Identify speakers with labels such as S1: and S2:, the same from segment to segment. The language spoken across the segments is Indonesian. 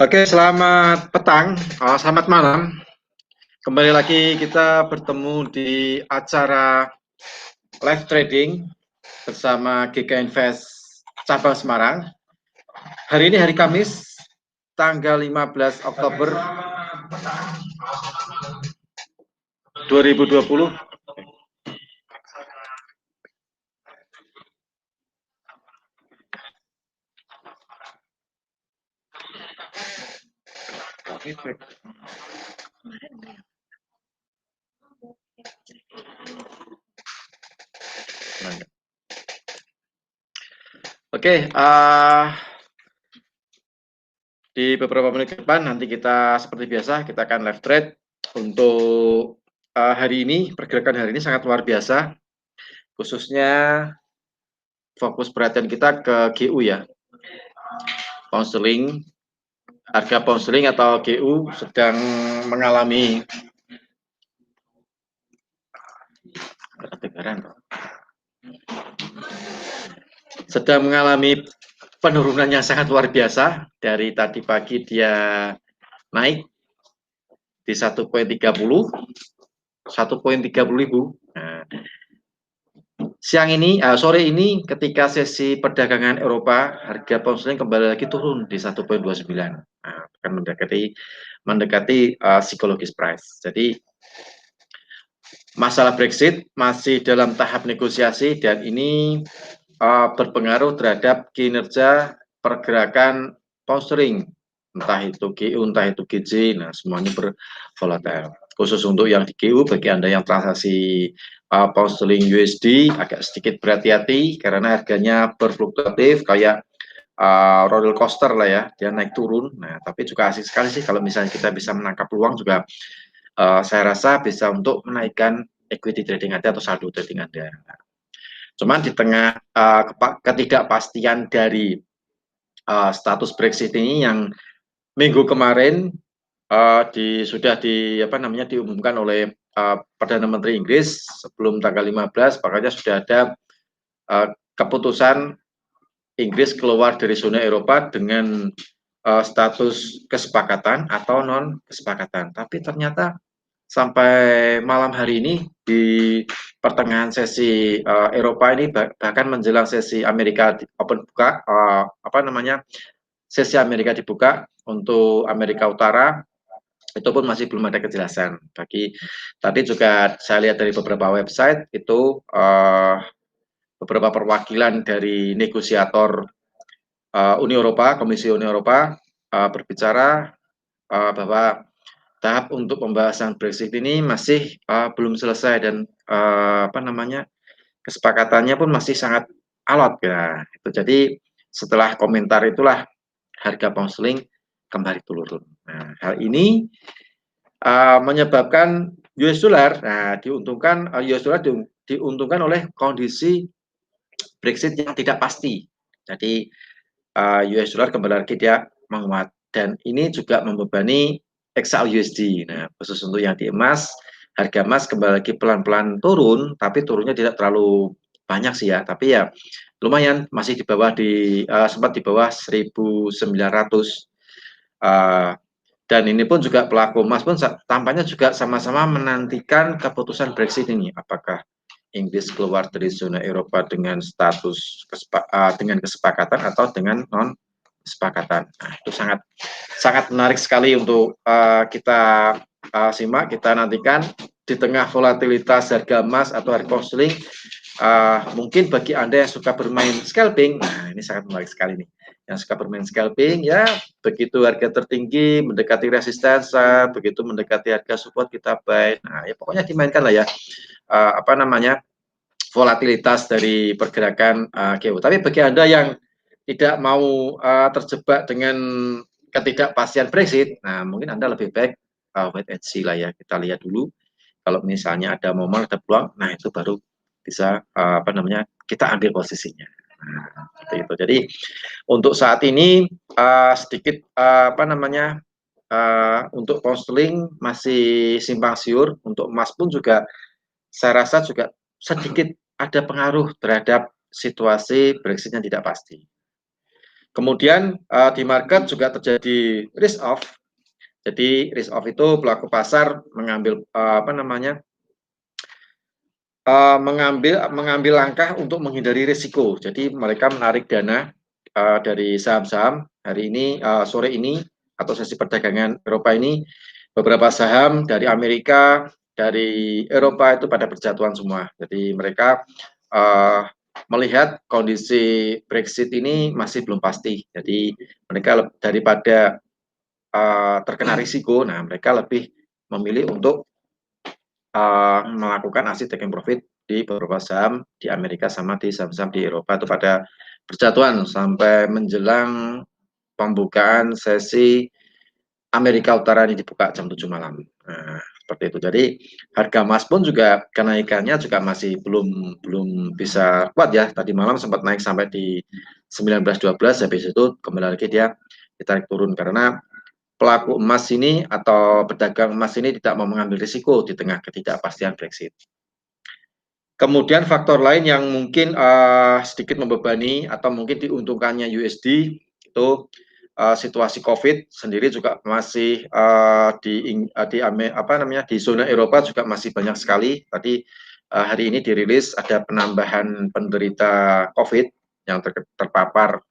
S1: Oke, selamat petang, selamat malam. Kembali lagi kita bertemu di acara live trading bersama GK Invest Cabang Semarang. Hari ini hari Kamis, tanggal 15 Oktober 2020. Oke, di beberapa menit ke depan nanti kita seperti biasa kita akan live trade untuk hari ini. Pergerakan hari ini sangat luar biasa, khususnya fokus perhatian kita ke GU ya, pound sterling. Harga pound sterling atau GU sedang mengalami penurunan yang sangat luar biasa. Dari tadi pagi dia naik di 1,30 ribu. Nah, sore ini ketika sesi perdagangan Eropa, harga pound sterling kembali lagi turun di 1,29. Nah, akan mendekati psikologis price. Jadi masalah Brexit masih dalam tahap negosiasi dan ini berpengaruh terhadap kinerja pergerakan pound sterling, entah itu GU, entah itu GJ, nah semuanya bervolatil. Khusus untuk yang di GU, bagi Anda yang transaksi pound sterling USD, agak sedikit berhati-hati karena harganya berfluktuatif, kayak roller coaster lah ya, dia naik turun. Nah, tapi juga asik sekali sih kalau misalnya kita bisa menangkap peluang juga, saya rasa bisa untuk menaikkan equity trading Anda atau saldo trading Anda. Cuman di tengah ketidakpastian dari status Brexit ini yang minggu kemarin sudah diumumkan oleh Perdana Menteri Inggris sebelum tanggal 15, makanya sudah ada keputusan Inggris keluar dari zona Eropa dengan status kesepakatan atau non kesepakatan. Tapi ternyata sampai malam hari ini di pertengahan sesi Eropa ini, bahkan menjelang sesi Amerika Open buka, sesi Amerika dibuka untuk Amerika Utara, itu pun masih belum ada kejelasan. Tadi juga saya lihat dari beberapa website itu beberapa perwakilan dari negosiator Uni Eropa, Komisi Uni Eropa berbicara bahwa tahap untuk pembahasan Brexit ini masih belum selesai dan kesepakatannya pun masih sangat alot ya. Itu jadi setelah komentar itulah harga pound sterling kembali turun. Nah, hal ini menyebabkan US dollar diuntungkan oleh kondisi Brexit yang tidak pasti. Jadi US dollar kembali lagi dia menguat dan ini juga membebani XAUUSD. Nah, khusus untuk yang di emas, harga emas kembali lagi pelan-pelan turun, tapi turunnya tidak terlalu banyak sih ya, tapi ya lumayan masih di bawah sempat di bawah 1.900. Dan ini pun juga pelaku emas pun tampaknya juga sama-sama menantikan keputusan Brexit ini, apakah Inggris keluar dari zona Eropa dengan status dengan kesepakatan atau dengan non kesepakatan. Nah, itu sangat menarik sekali untuk kita simak, kita nantikan di tengah volatilitas harga emas atau harga pound sterling. Mungkin bagi Anda yang suka bermain scalping, nah ini sangat menarik sekali nih. Yang suka bermain scalping, ya begitu harga tertinggi mendekati resistensa, begitu mendekati harga support kita buy. Nah, ya pokoknya dimainkan lah ya. Volatilitas dari pergerakan GU. Tapi bagi Anda yang tidak mau terjebak dengan ketidakpastian Brexit, nah mungkin Anda lebih baik wait and see lah ya. Kita lihat dulu. Kalau misalnya ada momen, ada peluang, nah itu baru bisa kita ambil posisinya. Nah, seperti itu. Jadi untuk saat ini sedikit untuk pound sterling masih simpang siur. Untuk emas pun juga saya rasa juga sedikit ada pengaruh terhadap situasi Brexit yang tidak pasti. Kemudian di market juga terjadi risk off. Jadi risk off itu pelaku pasar mengambil mengambil langkah untuk menghindari risiko. Jadi mereka menarik dana dari saham-saham hari ini, sore ini atau sesi perdagangan Eropa ini, beberapa saham dari Amerika, dari Eropa itu pada berjatuhan semua. Jadi mereka melihat kondisi Brexit ini masih belum pasti. Jadi mereka daripada terkena risiko, nah mereka lebih memilih untuk melakukan aksi taking profit di beberapa saham di Amerika sama di saham-saham di Eropa itu pada berjatuhan sampai menjelang pembukaan sesi Amerika Utara ini dibuka jam 7 malam. Nah, seperti itu. Jadi harga emas pun juga kenaikannya juga masih belum bisa kuat ya. Tadi malam sempat naik sampai di 19.12, habis itu kembali lagi dia ditarik turun karena pelaku emas ini atau pedagang emas ini tidak mau mengambil risiko di tengah ketidakpastian Brexit. Kemudian faktor lain yang mungkin sedikit membebani atau mungkin diuntungkannya USD itu situasi COVID sendiri juga masih di zona Eropa juga masih banyak sekali. Tadi hari ini dirilis ada penambahan penderita COVID yang terpapar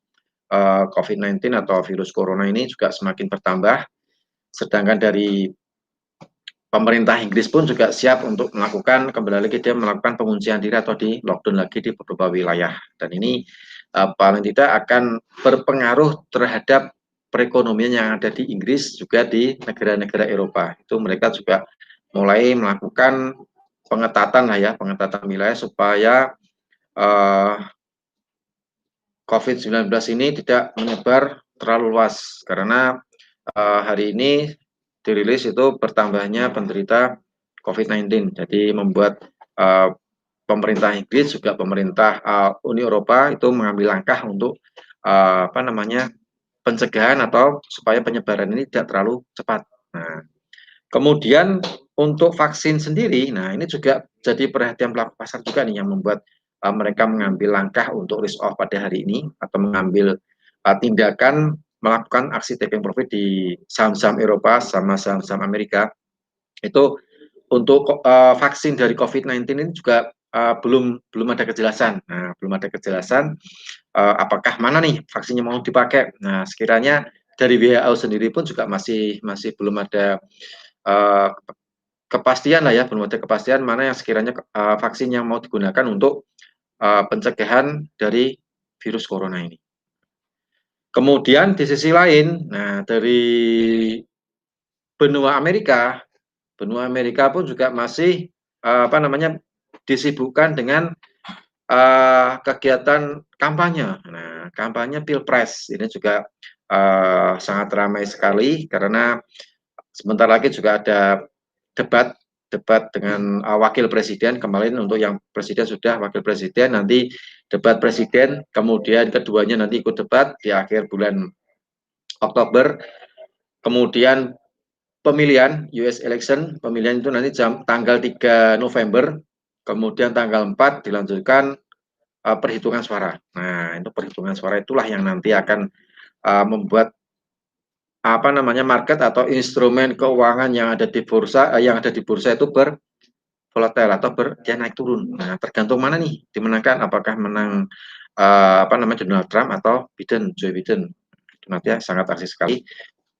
S1: COVID-19 atau virus corona ini juga semakin bertambah. Sedangkan dari pemerintah Inggris pun juga siap untuk melakukan kembali lagi dia melakukan penguncian diri atau di lockdown lagi di beberapa wilayah. Dan ini paling tidak akan berpengaruh terhadap perekonomian yang ada di Inggris juga di negara-negara Eropa. Itu mereka juga mulai melakukan pengetatan lah ya, pengetatan wilayah supaya COVID-19 ini tidak menyebar terlalu luas karena hari ini dirilis itu bertambahnya penderita COVID-19. Jadi membuat pemerintah Inggris juga pemerintah Uni Eropa itu mengambil langkah untuk pencegahan atau supaya penyebaran ini tidak terlalu cepat. Nah, kemudian untuk vaksin sendiri, nah ini juga jadi perhatian pelaku pasar juga nih yang membuat mereka mengambil langkah untuk risk off pada hari ini atau mengambil tindakan melakukan aksi taking profit di saham-saham Eropa sama saham-saham Amerika. Itu untuk vaksin dari COVID-19 ini juga belum ada kejelasan. Nah, belum ada kejelasan apakah mana nih vaksinnya mau dipakai. Nah, sekiranya dari WHO sendiri pun juga masih belum ada kepastian lah ya, belum ada kepastian mana yang sekiranya vaksin yang mau digunakan untuk pencegahan dari virus corona ini. Kemudian di sisi lain, nah dari benua Amerika pun juga masih disibukkan dengan kegiatan kampanye. Nah, kampanye Pilpres ini juga sangat ramai sekali karena sebentar lagi juga ada debat dengan wakil presiden. Kemarin untuk yang presiden sudah, wakil presiden nanti debat presiden, kemudian keduanya nanti ikut debat di akhir bulan Oktober. Kemudian pemilihan US election, pemilihan itu nanti tanggal 3 November, kemudian tanggal 4 dilanjutkan perhitungan suara. Nah, itu perhitungan suara itulah yang nanti akan membuat market atau instrumen keuangan yang ada di bursa itu volatile atau dia naik turun. Nah, tergantung mana nih dimenangkan, apakah menang Donald Trump atau Joe Biden. Itu nanti ya sangat asik sekali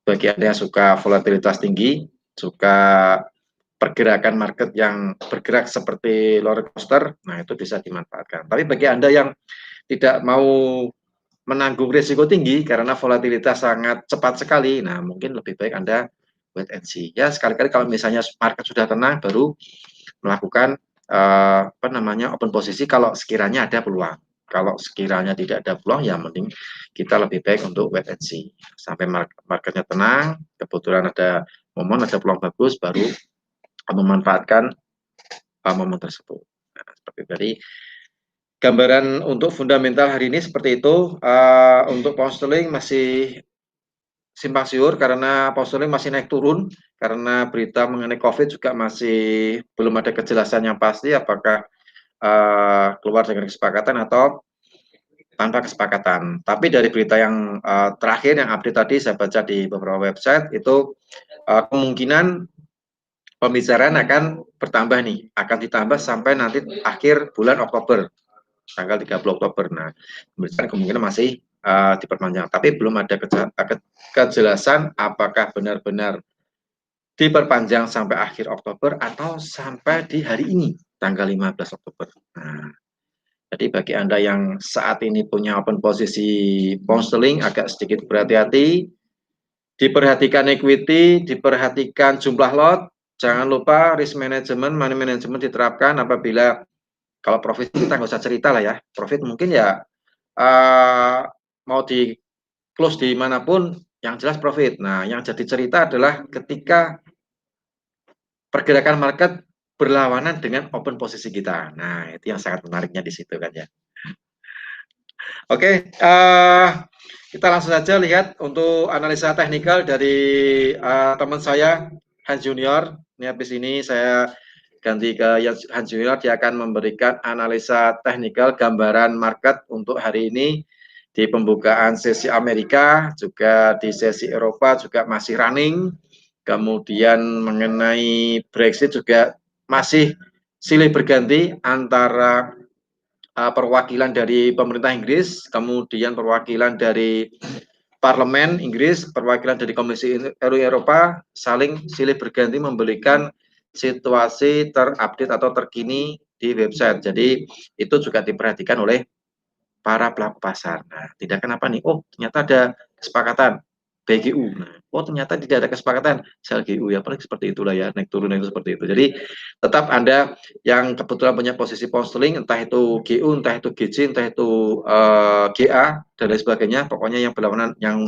S1: bagi Anda yang suka volatilitas tinggi, suka pergerakan market yang bergerak seperti roller coaster, nah itu bisa dimanfaatkan. Tapi bagi Anda yang tidak mau menanggung risiko tinggi karena volatilitas sangat cepat sekali, nah mungkin lebih baik Anda wait and see. Ya, sekali-kali kalau misalnya market sudah tenang baru melakukan open posisi kalau sekiranya ada peluang. Kalau sekiranya tidak ada peluang, ya mending kita lebih baik untuk wait and see. Sampai marketnya tenang, kebetulan ada momen, ada peluang bagus, baru memanfaatkan momen tersebut. Nah, seperti tadi gambaran untuk fundamental hari ini seperti itu. Untuk pound sterling masih simpang siur karena pound sterling masih naik turun karena berita mengenai COVID juga masih belum ada kejelasan yang pasti apakah keluar dengan kesepakatan atau tanpa kesepakatan. Tapi dari berita yang terakhir yang update tadi saya baca di beberapa website itu kemungkinan pembicaraan akan bertambah nih, akan ditambah sampai nanti akhir bulan Oktober, tanggal 30 Oktober. Nah, kemungkinan masih diperpanjang, tapi belum ada kejelasan apakah benar-benar diperpanjang sampai akhir Oktober atau sampai di hari ini, tanggal 15 Oktober. Nah, jadi bagi Anda yang saat ini punya open posisi pound sterling agak sedikit berhati-hati, diperhatikan equity, diperhatikan jumlah lot, jangan lupa risk management, money management diterapkan apabila kalau profit kita nggak usah cerita lah ya, profit mungkin ya mau di close di manapun yang jelas profit. Nah, yang jadi cerita adalah ketika pergerakan market berlawanan dengan open posisi kita. Nah, itu yang sangat menariknya di situ kan ya. Oke, kita langsung saja lihat untuk analisa teknikal dari teman saya Hans Junior. Ini habis ini saya ganti ke Hans Junior, dia akan memberikan analisa teknikal gambaran market untuk hari ini di pembukaan sesi Amerika, juga di sesi Eropa juga masih running. Kemudian mengenai Brexit juga masih silih berganti antara perwakilan dari pemerintah Inggris, kemudian perwakilan dari Parlemen Inggris, perwakilan dari Komisi Eropa, saling silih berganti memberikan situasi terupdate atau terkini di website. Jadi itu juga diperhatikan oleh para pelaku pasar. Nah, tidak kenapa nih, oh ternyata ada kesepakatan BGU. Nah, oh ternyata tidak ada kesepakatan SLGU ya, paling seperti itulah ya, naik turun itu seperti itu. Jadi tetap Anda yang kebetulan punya posisi pound sterling, entah itu GU, entah itu GC, entah itu GA dan lain sebagainya, pokoknya yang berlawanan yang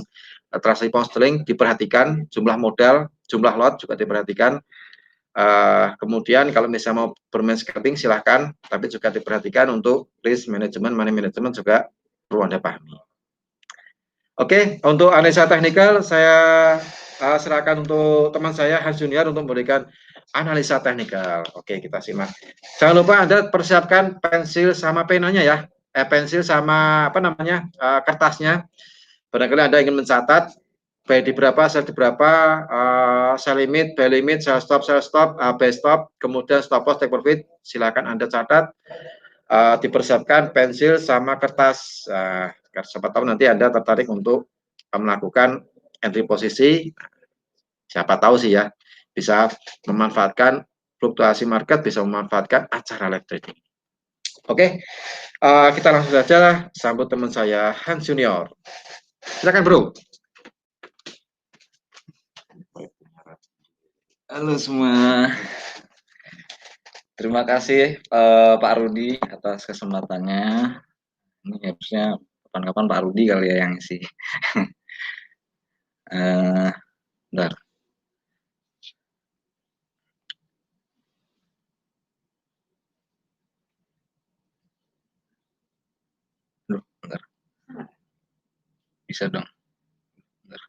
S1: transaksi pound sterling diperhatikan, jumlah modal, jumlah lot juga diperhatikan. Kemudian kalau misalnya mau bermain scalping silahkan, tapi juga diperhatikan untuk risk management, money management juga perlu Anda pahami. Oke, untuk analisa teknikal saya serahkan untuk teman saya Hans Junior untuk memberikan analisa teknikal. Oke, kita simak. Jangan lupa Anda persiapkan pensil sama penanya ya. Pensil sama apa namanya kertasnya. Barangkali Anda ingin mencatat buy di berapa, sell di berapa, sell limit, buy limit, sell stop, buy stop, kemudian stop loss, take profit, silakan Anda catat, dipersiapkan pensil sama kertas, siapa tahu nanti Anda tertarik untuk melakukan entry posisi, siapa tahu sih ya, bisa memanfaatkan fluktuasi market, bisa memanfaatkan acara live trading. Oke, kita langsung saja sambut teman saya Hans Junior. Silakan bro.
S2: Halo semua, terima kasih Pak Rudi atas kesempatannya. Ini harusnya kapan-kapan Pak Rudi kali ya yang isi. Bentar. Bentar. Bisa dong. Bentar.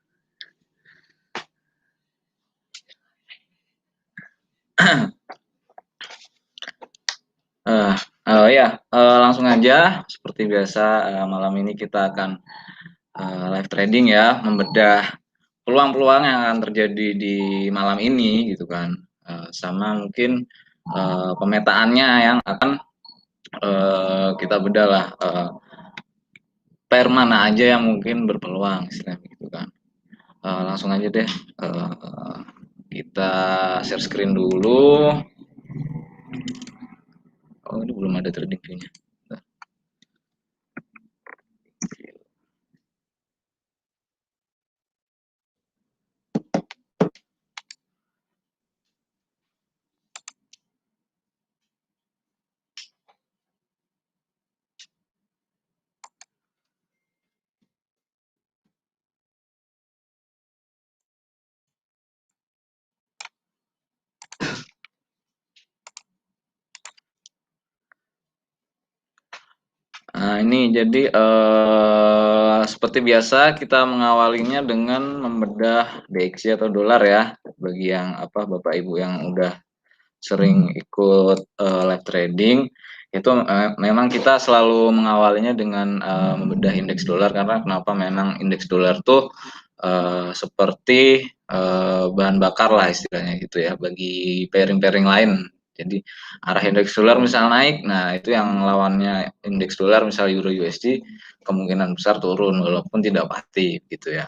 S2: Langsung aja seperti biasa malam ini kita akan live trading ya, membedah peluang-peluang yang akan terjadi di malam ini gitu kan, sama mungkin pemetaannya yang akan kita bedah lah, pair mana aja yang mungkin berpeluang istilahnya gitu kan. Langsung aja deh, kita share screen dulu. Oh ini belum ada trading view-nya. Nah ini jadi seperti biasa kita mengawalinya dengan membedah DXY atau dolar ya, bagi yang Bapak Ibu yang udah sering ikut live trading. Itu memang kita selalu mengawalinya dengan membedah indeks dolar, karena kenapa, memang indeks dolar tuh seperti bahan bakar lah istilahnya gitu ya bagi pairing-pairing lain. Jadi arah indeks dolar misal naik, nah itu yang lawannya indeks dolar misal euro USD kemungkinan besar turun walaupun tidak pasti gitu ya.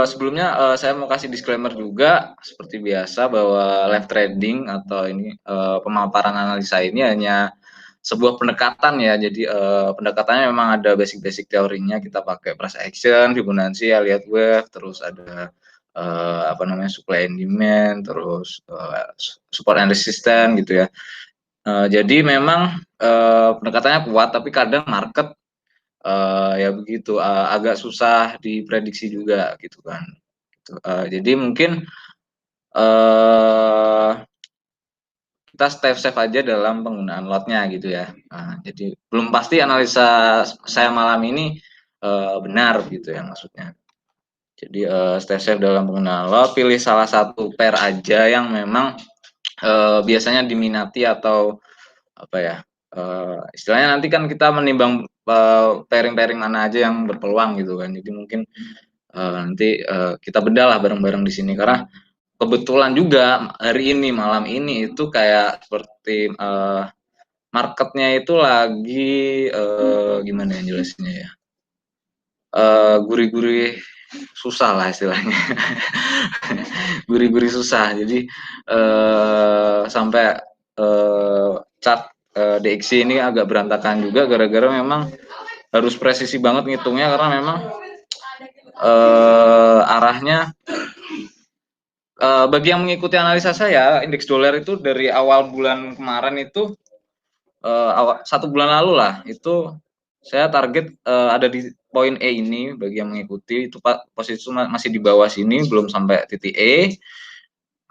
S2: Sebelumnya, saya mau kasih disclaimer juga seperti biasa bahwa live trading atau ini, pemaparan analisa ini hanya sebuah pendekatan ya. Jadi, pendekatannya memang ada basic-basic teorinya, kita pakai price action, Fibonacci, Elliott Wave, terus ada, apa namanya, supply and demand, terus, support and resistance gitu ya. Jadi memang, pendekatannya kuat, tapi kadang market ya begitu, agak susah diprediksi juga gitu kan, gitu. Jadi mungkin, eee, kita safe aja dalam penggunaan lotnya gitu ya. Jadi belum pasti analisa saya malam ini, benar gitu ya maksudnya. Jadi, safe dalam penggunaan lot, pilih salah satu pair aja yang memang, biasanya diminati atau apa ya, istilahnya nanti kan kita menimbang, pairing-pairing mana aja yang berpeluang gitu kan. Jadi mungkin, nanti, kita bedah lah bareng-bareng di sini, karena kebetulan juga hari ini, malam ini itu kayak seperti, marketnya itu lagi, gimana ya jelasinnya ya, gurih-gurih susah lah istilahnya. Gurih-gurih susah. Jadi, sampai, chart, DXY ini agak berantakan juga gara-gara memang harus presisi banget ngitungnya, karena memang, arahnya, bagi yang mengikuti analisa saya, indeks dolar itu dari awal bulan kemarin itu, 1 bulan lalu lah, itu saya target, ada di poin E ini bagi yang mengikuti itu Pak, posisi masih di bawah sini belum sampai titik E.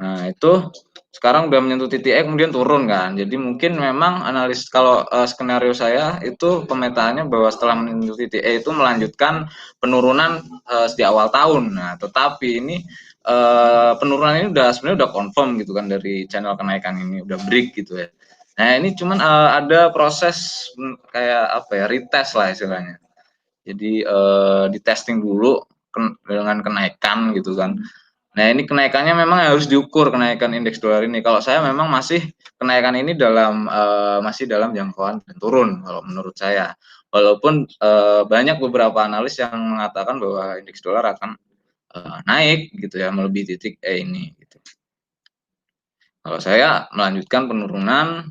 S2: Nah itu sekarang udah menyentuh titik E kemudian turun kan. Jadi mungkin memang analis kalau, skenario saya itu pemetaannya bahwa setelah menyentuh titik E itu melanjutkan penurunan, di awal tahun. Nah tetapi ini, penurunan ini sebenarnya udah confirm gitu kan dari channel kenaikan ini, udah break gitu ya. Nah ini cuman, ada proses, kayak apa ya, retest lah istilahnya. Jadi, di-testing dulu dengan kenaikan gitu kan. Nah ini kenaikannya memang harus diukur, kenaikan indeks dolar ini. Kalau saya memang masih kenaikan ini masih dalam jangkauan dan turun kalau menurut saya. Walaupun, banyak beberapa analis yang mengatakan bahwa indeks dolar akan, naik gitu ya, melebihi titik E ini gitu. Kalau saya melanjutkan penurunan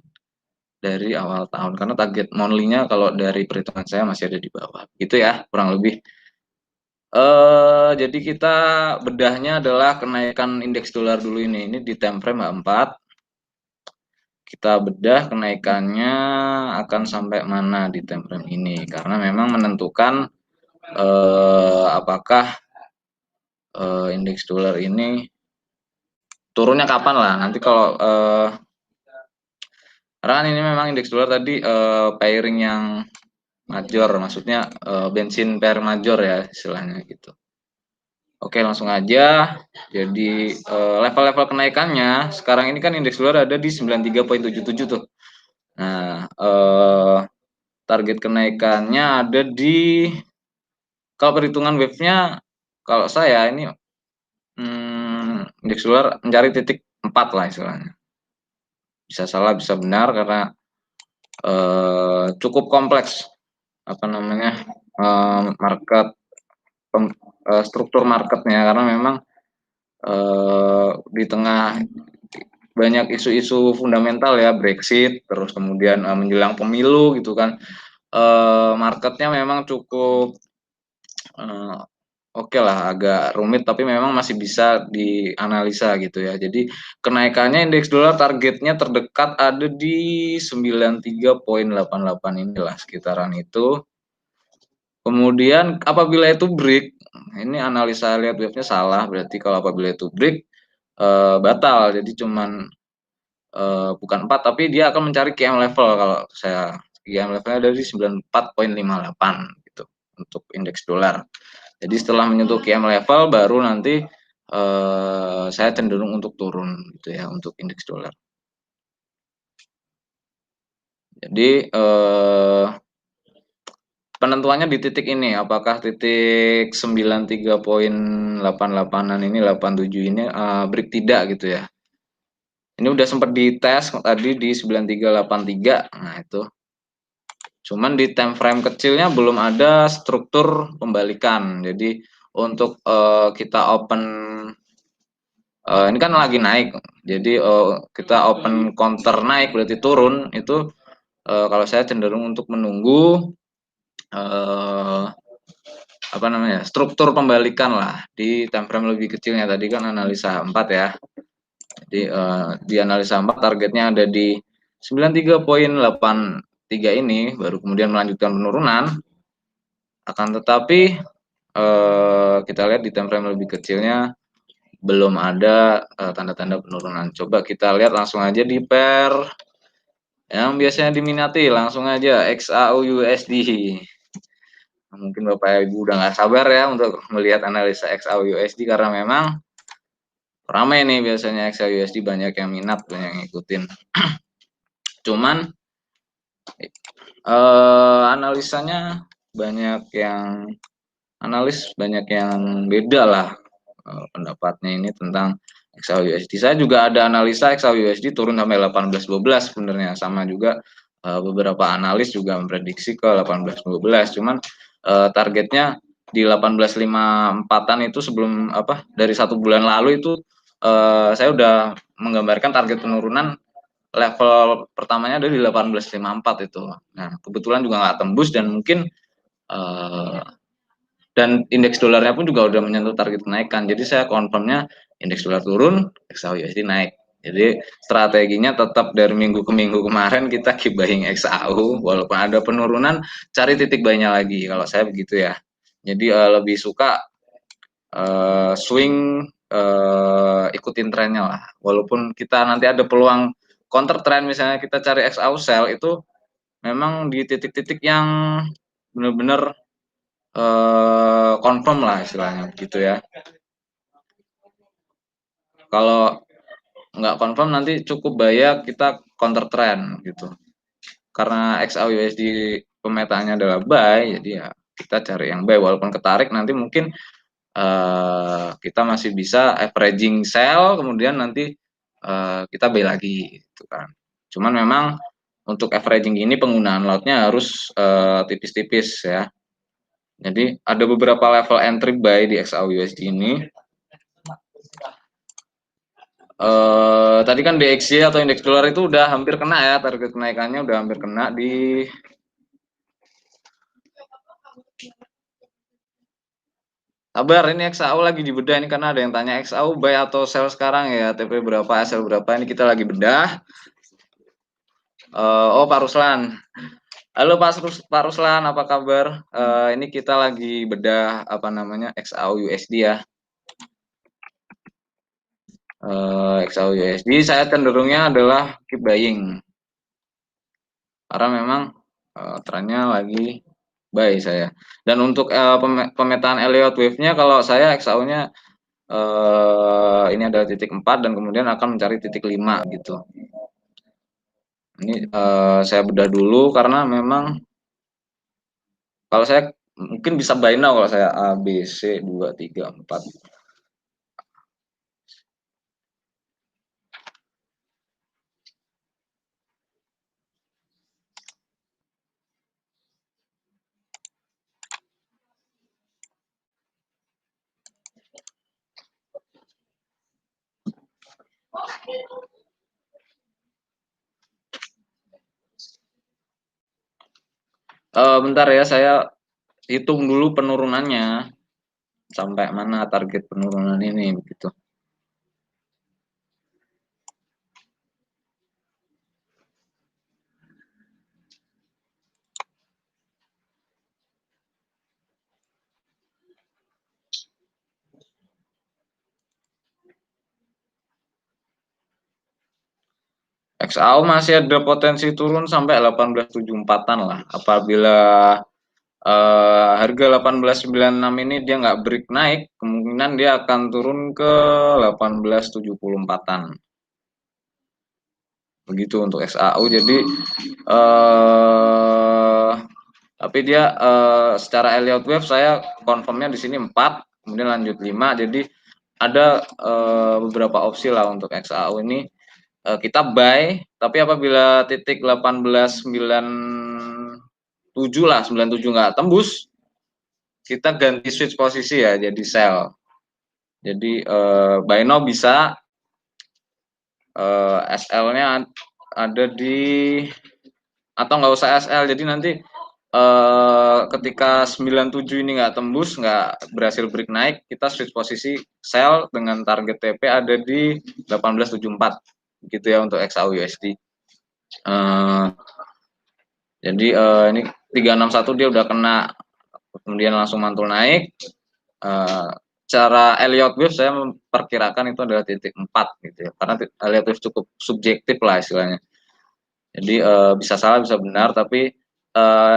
S2: dari awal tahun, karena target monthly-nya kalau dari perhitungan saya masih ada di bawah, gitu ya kurang lebih. Jadi kita bedahnya adalah kenaikan indeks dolar dulu ini di time frame H4. Kita bedah kenaikannya akan sampai mana di time frame ini, karena memang menentukan, apakah, indeks dolar ini turunnya kapan lah. Nanti kalau, karena kan ini memang indeks dolar tadi, pairing yang major, maksudnya, bensin pair major ya istilahnya gitu. Oke langsung aja. Jadi, level-level kenaikannya sekarang ini kan indeks dolar ada di 93,77 tuh. Nah, target kenaikannya ada di, kalau perhitungan wave-nya, kalau saya ini, indeks dolar mencari titik 4 lah istilahnya. Bisa salah bisa benar karena, cukup kompleks, apa namanya, market, struktur marketnya, karena memang, di tengah banyak isu-isu fundamental ya, Brexit, terus kemudian, menjelang pemilu gitu kan, marketnya memang cukup, eee, okelah agak rumit tapi memang masih bisa dianalisa gitu ya. Jadi kenaikannya indeks dolar targetnya terdekat ada di 93,88 inilah, sekitaran itu. Kemudian apabila itu break, ini analisa lihat wave-nya salah, berarti kalau apabila itu break, batal. Jadi cuman, bukan 4 tapi dia akan mencari KM level kalau saya. KM levelnya ada di 94,58 gitu untuk indeks dolar. Jadi setelah menyentuh KM level baru nanti, saya cenderung untuk turun gitu ya untuk indeks dolar. Jadi penentuannya di titik ini, apakah titik 93.88-an ini, 87 ini break tidak gitu ya. Ini udah sempat dites tadi di 9383. Nah, itu. Cuman di time frame kecilnya belum ada struktur pembalikan. Jadi untuk kita open ini kan lagi naik. Jadi kita open counter naik berarti turun itu kalau saya cenderung untuk menunggu eh, apa namanya, struktur pembalikan lah di time frame lebih kecilnya. Tadi kan analisa 4 ya. Jadi di analisa 4 targetnya ada di 93.83 ini, baru kemudian melanjutkan penurunan. Akan tetapi kita lihat di time frame lebih kecilnya belum ada tanda-tanda penurunan. Coba kita lihat langsung aja di pair yang biasanya diminati, langsung aja XAU USD. Mungkin Bapak Ibu udah nggak sabar ya untuk melihat analisa XAU USD karena memang ramai nih biasanya XAU USD, banyak yang minat, banyak yang ngikutin. Cuman analisanya banyak yang banyak yang beda lah pendapatnya ini tentang XAU USD. Saya juga ada analisa XAU USD turun sampai 18.12 sebenarnya, sama juga beberapa analis juga memprediksi ke 18.12. Cuman targetnya di 18.54-an itu sebelum dari 1 bulan lalu itu saya udah menggambarkan target penurunan level pertamanya ada di 18.54 itu. Nah, kebetulan juga nggak tembus dan mungkin dan indeks dolarnya pun juga udah menyentuh target kenaikan. Jadi saya confirmnya indeks dolar turun, XAU USD naik. Jadi strateginya tetap dari minggu ke minggu kemarin kita keep buying XAU, walaupun ada penurunan cari titik buy-nya lagi. Kalau saya begitu ya. Jadi lebih suka swing ikutin trennya lah. Walaupun kita nanti ada peluang counter trend, misalnya kita cari XAU sell itu memang di titik-titik yang benar-benar confirm lah istilahnya gitu ya. Kalau nggak confirm nanti cukup bayar kita counter trend gitu. Karena XAU USD pemetaannya adalah buy, jadi ya kita cari yang buy, walaupun ketarik nanti mungkin kita masih bisa averaging sell, kemudian nanti kita buy lagi gitu kan. Cuman memang untuk averaging ini penggunaan lotnya harus tipis-tipis ya. Jadi ada beberapa level entry buy di XAU USD ini. Tadi kan DXY atau indeks dolar itu udah hampir kena ya, target kenaikannya udah hampir kena di sabar, ini XAU lagi dibedah ini karena ada yang tanya XAU buy atau sell sekarang ya, TP berapa, SL berapa, ini kita lagi bedah. Oh Pak Ruslan, halo Pak Ruslan, apa kabar? Ini kita lagi bedah apa namanya XAU USD ya. XAU USD saya cenderungnya adalah keep buying karena memang trennya lagi buy saya. Dan untuk pemetaan Elliott wave-nya, kalau saya XAU-nya ini adalah titik 4 dan kemudian akan mencari titik 5 gitu. Ini saya bedah dulu karena memang kalau saya mungkin bisa buy now kalau saya A, B, C, 2, 3, 4. Bentar ya, saya hitung dulu penurunannya sampai mana target penurunan ini begitu. XAU masih ada potensi turun sampai 18.74-an lah. Apabila harga 18.96 ini dia nggak break naik, kemungkinan dia akan turun ke 18.74-an. begitu untuk XAU. Jadi tapi dia secara Elliott Wave saya confirmnya di sini 4, kemudian lanjut 5. Jadi ada beberapa opsi lah untuk XAU ini. Kita buy, tapi apabila titik 1897 lah, 97 nggak tembus, kita ganti switch posisi ya, jadi sell. Jadi buy now bisa, SL-nya ada di, atau nggak usah SL, jadi nanti ketika 97 ini nggak tembus, nggak berhasil break naik, kita switch posisi sell dengan target TP ada di 1874 gitu ya untuk XAU USD. Jadi ini 361 dia udah kena, kemudian langsung mantul naik. Cara Elliott Wave saya memperkirakan itu adalah titik 4 gitu ya, karena Elliott Wave cukup subjektif lah istilahnya. Jadi bisa salah bisa benar, tapi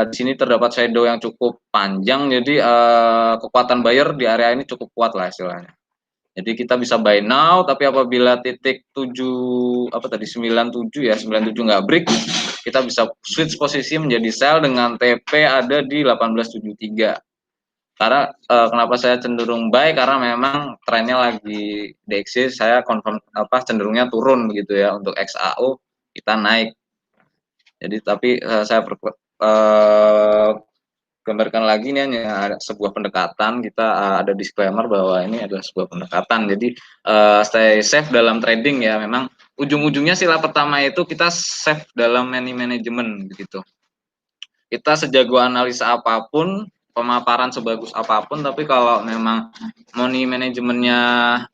S2: di sini terdapat shadow yang cukup panjang, jadi kekuatan buyer di area ini cukup kuat lah istilahnya. Jadi kita bisa buy now, tapi apabila titik 97 ya, 97 nggak break, kita bisa switch posisi menjadi sell dengan TP ada di 1873. Karena kenapa saya cenderung buy, karena memang trennya lagi DXY, saya confirm cenderungnya turun begitu ya. Untuk XAU kita naik. Jadi tapi saya gambarkan lagi ini hanya ada sebuah pendekatan, kita ada disclaimer bahwa ini adalah sebuah pendekatan. Jadi stay safe dalam trading ya. Memang ujung-ujungnya sila pertama itu kita safe dalam money management begitu. Kita sejago analisa apapun, pemaparan sebagus apapun, tapi kalau memang money manajemennya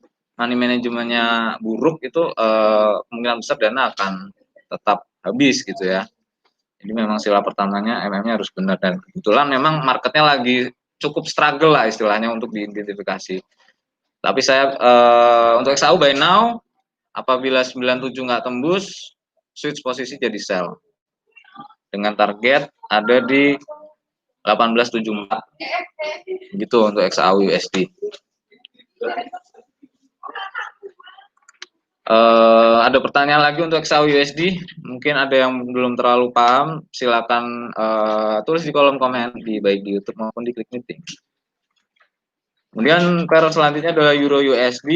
S2: buruk, itu kemungkinan besar dana akan tetap habis gitu ya. Jadi memang sila pertamanya MM-nya harus benar, dan kebetulan memang marketnya lagi cukup struggle lah istilahnya untuk diidentifikasi. Tapi saya untuk XAU buy now, apabila 97 nggak tembus, switch posisi jadi sell dengan target ada di 1874 gitu untuk XAU USD. Ada pertanyaan lagi untuk XAU USD? Mungkin ada yang belum terlalu paham, silakan tulis di kolom komen baik di YouTube maupun di Klik Meeting. Kemudian pair selanjutnya adalah Euro USD.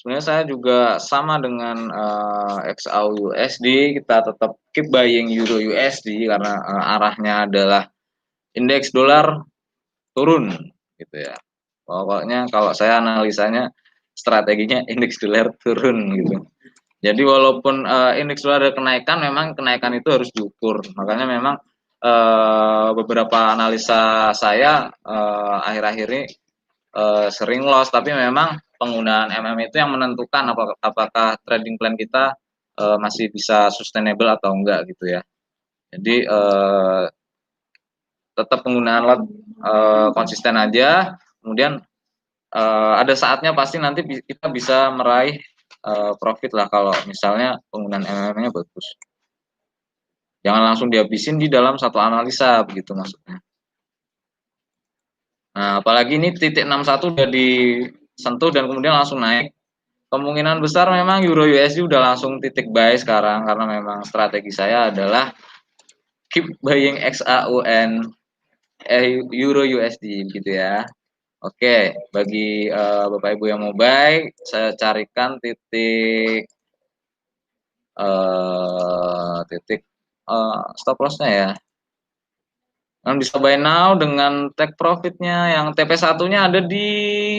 S2: Sebenarnya saya juga sama dengan XAU USD, kita tetap keep buying Euro USD karena arahnya adalah indeks dolar turun gitu ya. Pokoknya kalau saya analisanya, strateginya indeks dolar turun gitu. Jadi walaupun indeks dolar ada kenaikan, memang kenaikan itu harus diukur. Makanya memang beberapa analisa saya akhir-akhir ini sering loss, tapi memang penggunaan MM itu yang menentukan apakah trading plan kita masih bisa sustainable atau enggak gitu ya. Jadi tetap penggunaan konsisten aja, kemudian ada saatnya pasti nanti kita bisa meraih profit lah kalau misalnya penggunaan MM-nya bagus. Jangan langsung dihabisin di dalam satu analisa begitu maksudnya. Nah, apalagi ini titik 61 udah disentuh dan kemudian langsung naik. Kemungkinan besar memang Euro USD udah langsung titik buy sekarang, karena memang strategi saya adalah keep buying XAU and Euro USD gitu ya. Oke, bagi Bapak Ibu yang mau buy, saya carikan titik stop loss-nya ya. Yang bisa buy now dengan take profitnya yang TP1-nya ada di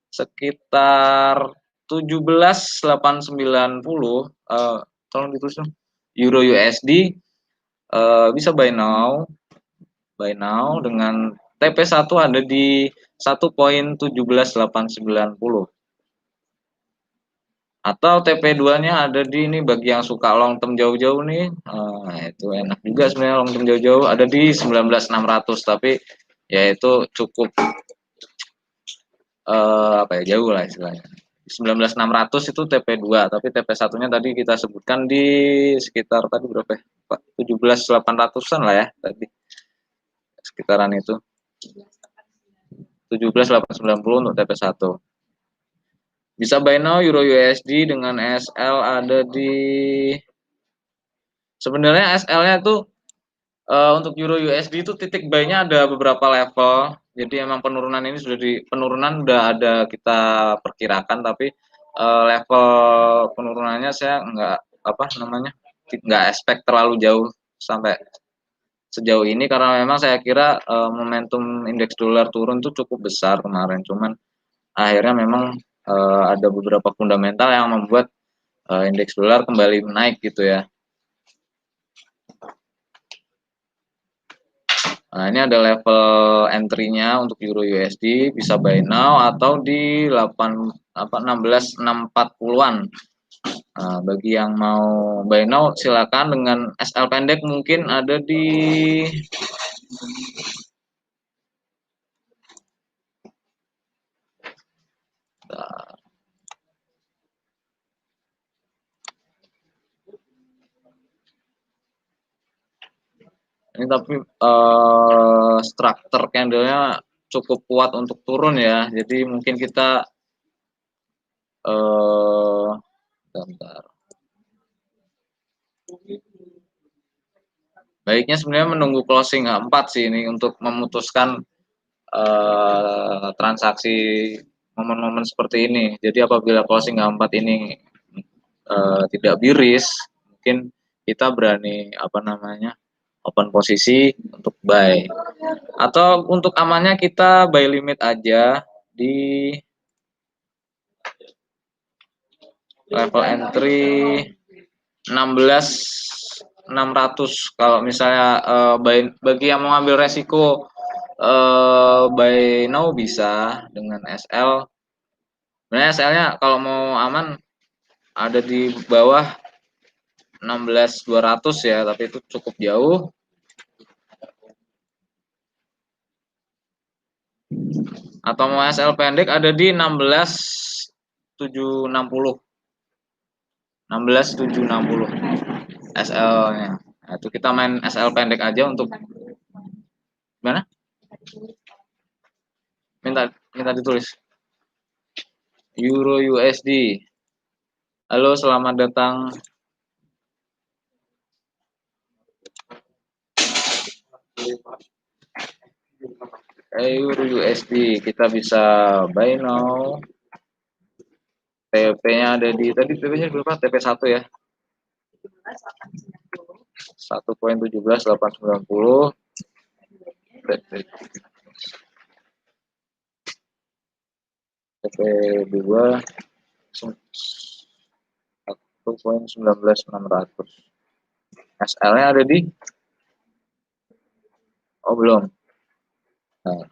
S2: sekitar 17.890. Tolong ditulis dong. Euro USD bisa buy now dengan TP1 ada di 1.17890. Atau TP2-nya ada di ini, bagi yang suka long term jauh-jauh nih, itu enak juga sebenarnya long term jauh-jauh, ada di 19.600, tapi ya itu cukup jauh lah istilahnya. 19.600 itu TP2, tapi TP1-nya tadi kita sebutkan di sekitar tadi berapa ya? 17.800-an lah ya tadi. Sekitaran itu. 17.890 untuk TP1. Bisa buy now Euro USD dengan SL ada di, sebenarnya SL-nya tuh untuk Euro USD itu titik buy-nya ada beberapa level. Jadi emang penurunan ini penurunan udah ada kita perkirakan, tapi level penurunannya saya nggak expect terlalu jauh sampai sejauh ini, karena memang saya kira momentum indeks dolar turun tuh cukup besar kemarin. Cuman akhirnya memang ada beberapa fundamental yang membuat indeks dolar kembali naik gitu ya. Nah, ini ada level entry-nya untuk Euro USD, bisa buy now atau di 16.640-an. Nah, bagi yang mau buy now silakan, dengan SL pendek mungkin ada di ini, tapi struktur candle-nya cukup kuat untuk turun ya. Jadi mungkin kita bentar. Baiknya sebenarnya menunggu closing H4 sih ini untuk memutuskan transaksi momen-momen seperti ini. Jadi apabila closing H4 ini tidak biris, mungkin kita berani open posisi untuk buy. Atau untuk amannya kita buy limit aja di level entry 16.600. Kalau misalnya bagi yang mau ambil resiko buy now bisa dengan SL. Sebenarnya SL-nya kalau mau aman ada di bawah 16.200 ya, tapi itu cukup jauh. Atau mau SL pendek ada di 16.760. 16.760 SL-nya. Nah, itu kita main SL pendek aja untuk gimana? Minta ditulis. Euro USD. Halo, selamat datang. Euro USD kita bisa buy now. TP-nya ada di, tadi TP-nya berapa? TP1 ya. 1.17890. TP2 1.19600. SL-nya ada di, oh belum. Nah,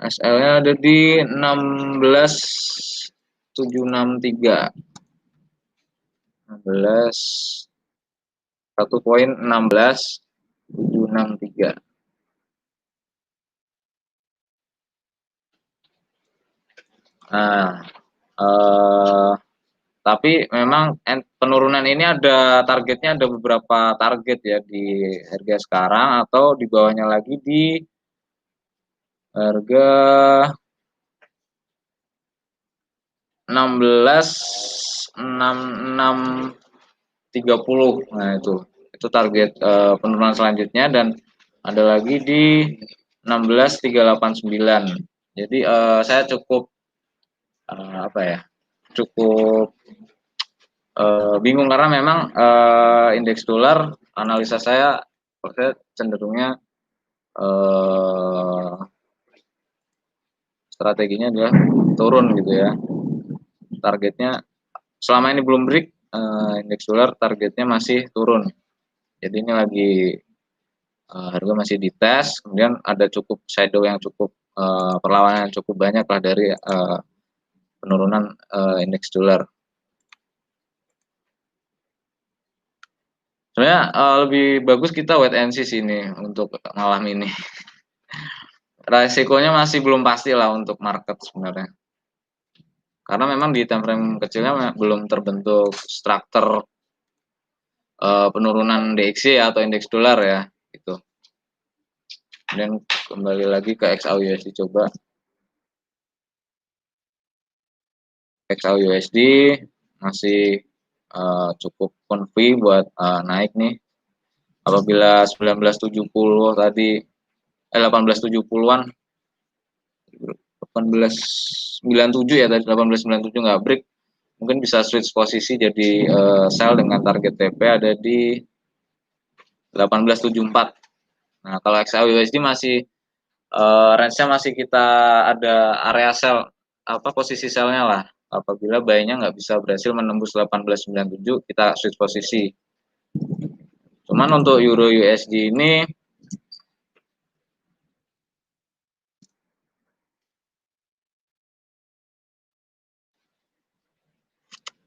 S2: SL-nya ada di 16.763. 1.16763. Nah, tapi memang penurunan ini ada targetnya, ada beberapa target ya di harga sekarang, atau di bawahnya lagi di harga 16.6630. Nah, itu target penurunan selanjutnya, dan ada lagi di 16.389. Jadi saya cukup cukup bingung, karena memang indeks dolar, analisa saya cenderungnya strateginya adalah turun gitu ya. Targetnya selama ini belum break, indeks dolar targetnya masih turun. Jadi ini lagi harga masih dites, kemudian ada cukup shadow yang cukup perlawanan yang cukup banyak lah dari penurunan indeks dolar. Sebenarnya lebih bagus kita wait and see sini untuk malam ini. Resikonya masih belum pasti lah untuk market sebenarnya. Karena memang di time frame kecilnya belum terbentuk struktur penurunan DXY atau indeks dolar ya, gitu. Kemudian kembali lagi ke XAUUSD, coba XAUUSD masih cukup konfi buat naik nih. Apabila 1970 tadi 1870-an 1897 ya tadi 1897 nggak break, mungkin bisa switch posisi jadi sell dengan target TP ada di 1874. Nah, kalau XAUUSD masih range-nya masih kita ada area sell, apa posisi sell-nya lah. Apabila buy-nya nggak bisa berhasil menembus 1897, kita switch posisi. Cuman untuk Euro USD ini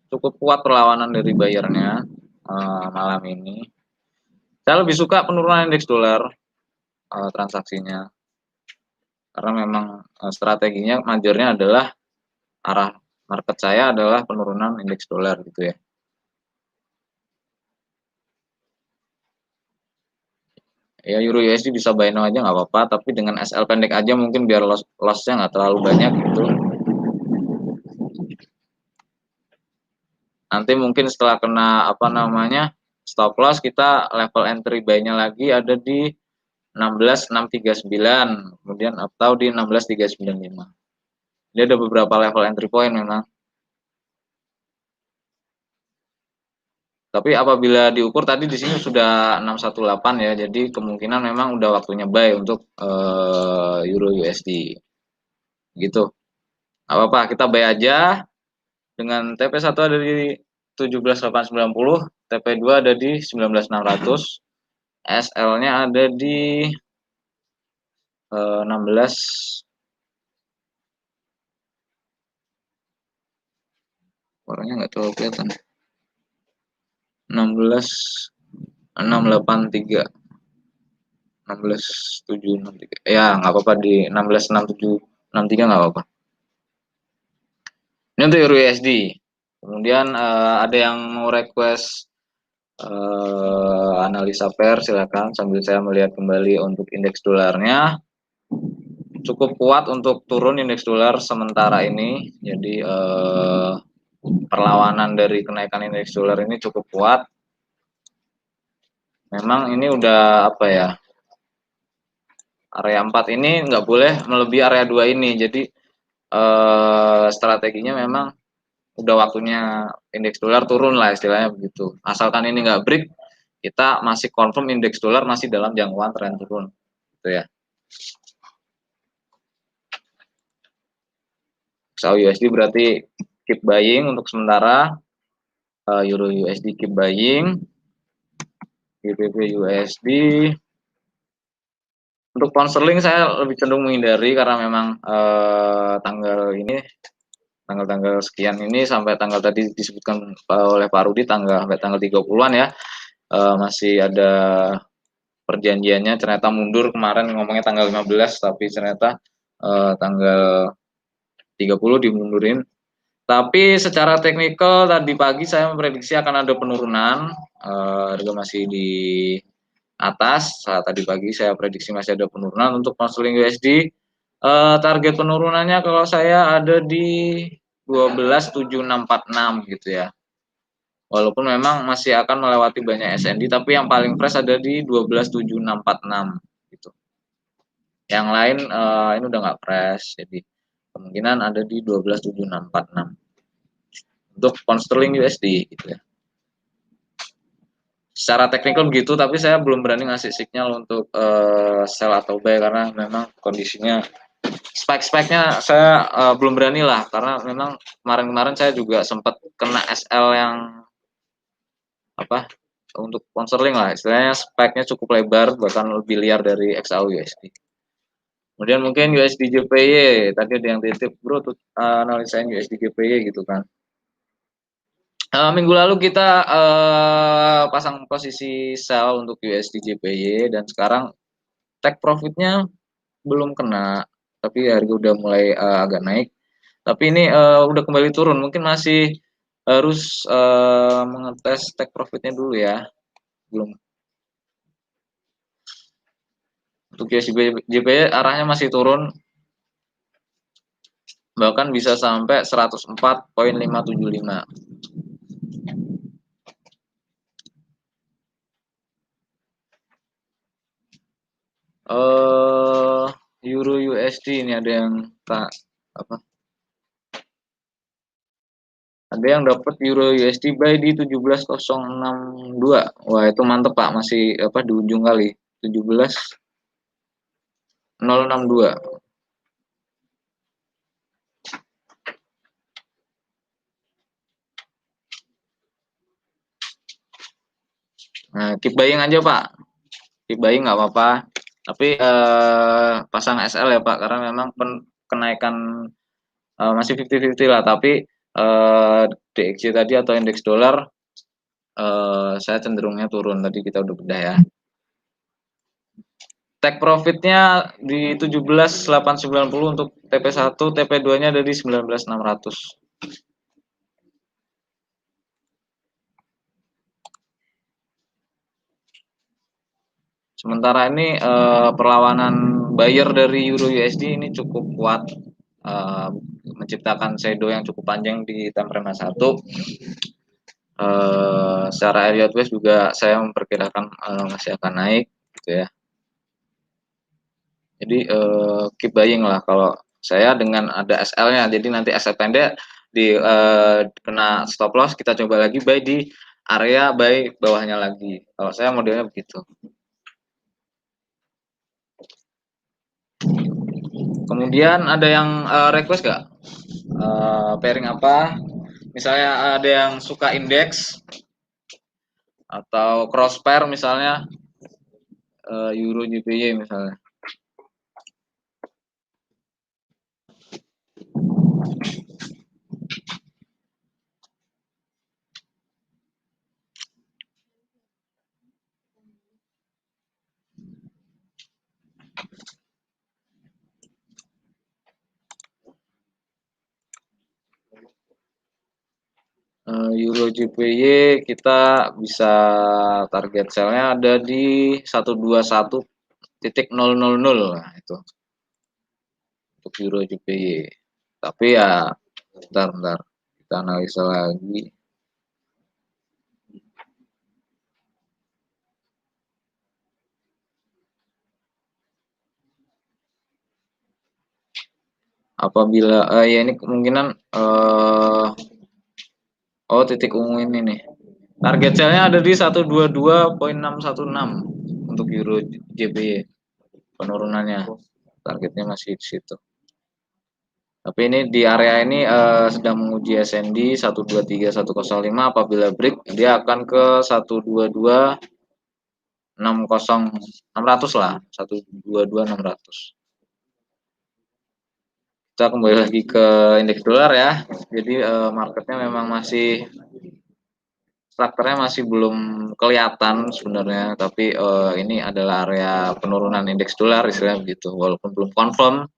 S2: cukup kuat perlawanan dari bayarnya malam ini. Saya lebih suka penurunan indeks dolar transaksinya, karena memang strateginya majornya adalah arah market saya adalah penurunan indeks dolar gitu ya. Ya Euro USD bisa buy now aja nggak apa-apa, tapi dengan SL pendek aja mungkin biar loss-nya nggak terlalu banyak gitu. Nanti mungkin setelah kena apa namanya stop loss, kita level entry buy-nya lagi ada di 16.639, kemudian atau di 16.395. Dia ada beberapa level entry point memang. Tapi apabila diukur tadi di sini sudah 618 ya, jadi kemungkinan memang udah waktunya buy untuk Euro USD. Gitu. Apa-apa, kita buy aja. Dengan TP1 ada di 17.890, TP2 ada di 19.600, SL-nya ada di 16, warnanya nggak terlalu kelihatan, 16.683, 16.763, ya nggak apa-apa di 16.6763 nggak apa-apa. Ini untuk Euro USD. Kemudian ada yang mau request analisa pair, silakan sambil saya melihat kembali untuk indeks dolarnya. Cukup kuat untuk turun indeks dolar sementara ini. Jadi perlawanan dari kenaikan indeks dolar ini cukup kuat. Memang ini udah apa ya? Area 4 ini nggak boleh melebihi area 2 ini. Jadi strateginya memang udah waktunya indeks dolar turun lah istilahnya begitu. Asalkan ini nggak break, kita masih confirm indeks dolar masih dalam jangkauan tren turun. Gitu ya. XAU USD berarti keep buying untuk sementara. Euro USD keep buying. GBP USD. Untuk pound sterling saya lebih cenderung menghindari karena memang tanggal ini, tanggal-tanggal sekian ini sampai tanggal tadi disebutkan oleh Pak Rudi sampai tanggal 30-an ya, masih ada perjanjiannya, ternyata mundur. Kemarin ngomongnya tanggal 15 tapi ternyata tanggal 30 dimundurin. Tapi secara teknikal tadi pagi saya memprediksi akan ada penurunan, harga masih di atas. Tadi pagi saya prediksi masih ada penurunan untuk pound sterling USD. Target penurunannya kalau saya ada di 12.746 gitu ya. Walaupun memang masih akan melewati banyak SND, tapi yang paling fresh ada di 12.746 gitu. Yang lain ini udah nggak fresh, jadi kemungkinan ada di 12.746 untuk pound sterling USD gitu ya. Secara teknikal begitu, tapi saya belum berani ngasih signal untuk sell atau buy karena memang kondisinya spike-nya saya belum berani lah, karena memang kemarin-kemarin saya juga sempat kena SL yang apa untuk pound sterling lah, istilahnya spike-nya cukup lebar bahkan lebih liar dari XAU USD. Kemudian mungkin USD JPY tadi ada yang titip bro tuh analisain USD JPY gitu kan. Minggu lalu kita pasang posisi sell untuk USD JPY dan sekarang take profitnya belum kena, tapi harga udah mulai agak naik. Tapi ini udah kembali turun, mungkin masih harus mengetes take profitnya dulu ya, belum. Untuk USD JPY arahnya masih turun, bahkan bisa sampai 104,575. Euro USD ini ada yang apa? Ada yang dapat Euro USD buy di 17.062. Wah, itu mantep Pak, masih apa di ujung kali. 17.062. Nah, keep buying aja Pak. Keep buying nggak apa-apa. Tapi pasang SL ya Pak, karena memang kenaikan masih 50-50 lah. Tapi DXY tadi atau indeks dolar saya cenderungnya turun, tadi kita udah bedah ya. Take profitnya di 17.890 untuk TP1, TP2-nya ada di 19.600. Sementara ini perlawanan buyer dari Euro USD ini cukup kuat, menciptakan shadow yang cukup panjang di time frame 1. Secara Elliott Wave juga saya memperkirakan masih akan naik gitu ya. Jadi keep buying lah kalau saya, dengan ada SL-nya. Jadi nanti SL pendek di kena stop loss, kita coba lagi buy di area buy bawahnya lagi. Kalau saya modelnya begitu. Kemudian ada yang request gak? Pairing apa? Misalnya ada yang suka indeks atau cross pair misalnya Euro JPY misalnya. Euro JPY kita bisa target sell-nya ada di 121.000. Nah, itu untuk Euro JPY. Tapi ya bentar kita analisa lagi. Apabila ya ini kemungkinan titik ungu ini nih. Target sell-nya ada di 122.616 untuk Euro JPY. Penurunannya targetnya masih di situ. Tapi ini di area ini sedang menguji SND 123105. Apabila break dia akan ke 122.600 lah, 122.600. Kita kembali lagi ke indeks dolar ya. Jadi marketnya memang masih, strukturnya masih belum kelihatan sebenarnya, tapi ini adalah area penurunan indeks dolar istilahnya begitu, walaupun belum confirm.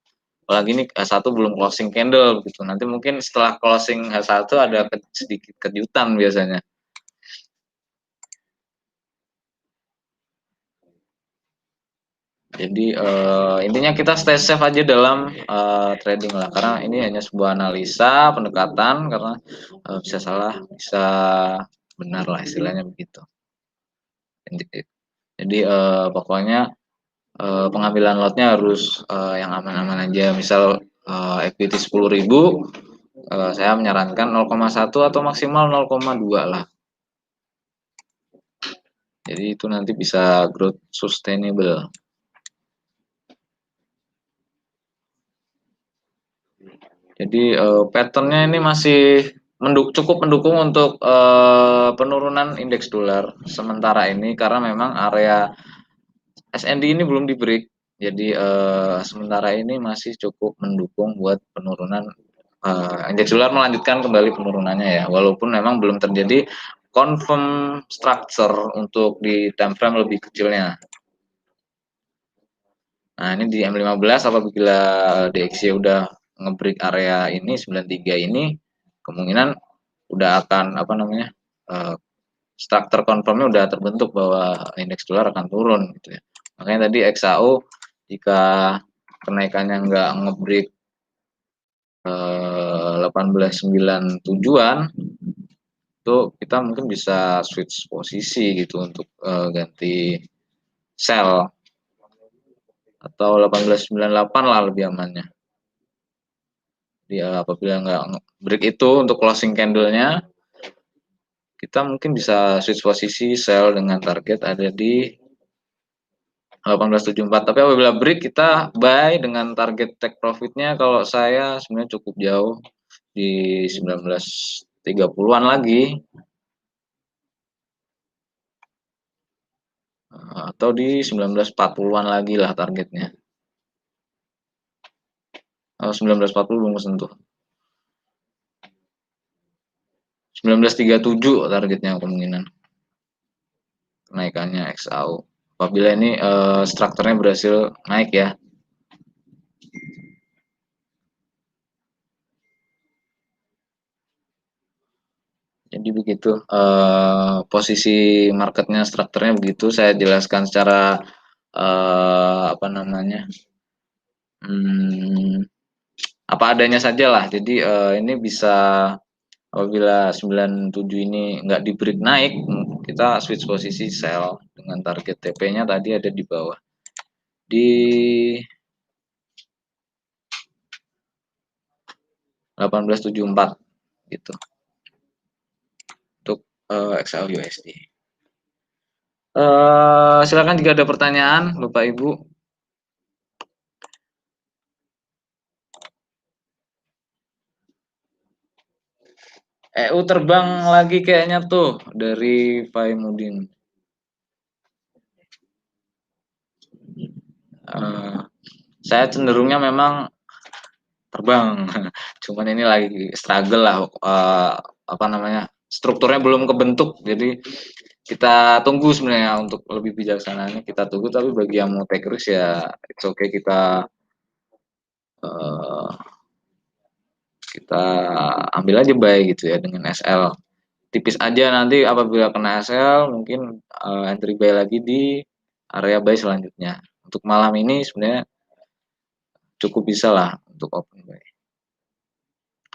S2: Apalagi ini H1 belum closing candle gitu. Nanti mungkin setelah closing H1 ada sedikit kejutan biasanya. Jadi intinya kita stay safe aja dalam trading lah, karena ini hanya sebuah analisa pendekatan, karena bisa salah bisa benar lah istilahnya begitu. Jadi pokoknya pengambilan lotnya harus yang aman-aman aja. Misal equity 10.000, saya menyarankan 0,1 atau maksimal 0,2 lah. Jadi itu nanti bisa growth sustainable. Jadi patternnya ini masih cukup mendukung untuk penurunan indeks dolar sementara ini, karena memang area SND ini belum di break. Jadi sementara ini masih cukup mendukung buat penurunan indeks dolar, melanjutkan kembali penurunannya ya, walaupun memang belum terjadi confirm structure untuk di time frame lebih kecilnya. Nah, ini di M15 apabila DXY udah ngebreak area ini 93 ini, kemungkinan udah akan structure confirmnya udah terbentuk bahwa indeks dolar akan turun gitu ya. Makanya tadi XAU Jika kenaikannya nggak ngebreak 1897-an, itu kita mungkin bisa switch posisi gitu untuk ganti sell, atau 1898 lah lebih amannya. Jadi apabila nggak break itu untuk closing candle-nya, kita mungkin bisa switch posisi sell dengan target ada di 1874. Tapi apabila break, kita buy dengan target take profitnya kalau saya sebenarnya cukup jauh di 1930-an lagi, atau di 1940-an lagi lah targetnya. 1940 belum kesentuh. 1937 targetnya kemungkinan kenaikannya XAU. Apabila ini strukturnya berhasil naik ya. Jadi begitu posisi marketnya, strukturnya begitu. Saya jelaskan secara apa namanya, apa adanya saja lah. Jadi ini bisa, apabila 97 ini nggak di break naik, kita switch posisi sell dengan target TP-nya tadi ada di bawah di 1874 gitu untuk XAU USD. Silakan jika ada pertanyaan, Bapak Ibu. EU terbang lagi kayaknya tuh dari Faimudin. Saya cenderungnya memang terbang, cuman ini lagi struggle lah, apa namanya, strukturnya belum kebentuk, jadi kita tunggu sebenarnya untuk lebih bijaksananya, kita tunggu. Tapi bagi yang mau take risk ya it's okay, kita ambil aja buy gitu ya dengan SL tipis aja. Nanti apabila kena SL mungkin entry buy lagi di area buy selanjutnya. Untuk malam ini sebenarnya cukup bisa lah untuk open buy.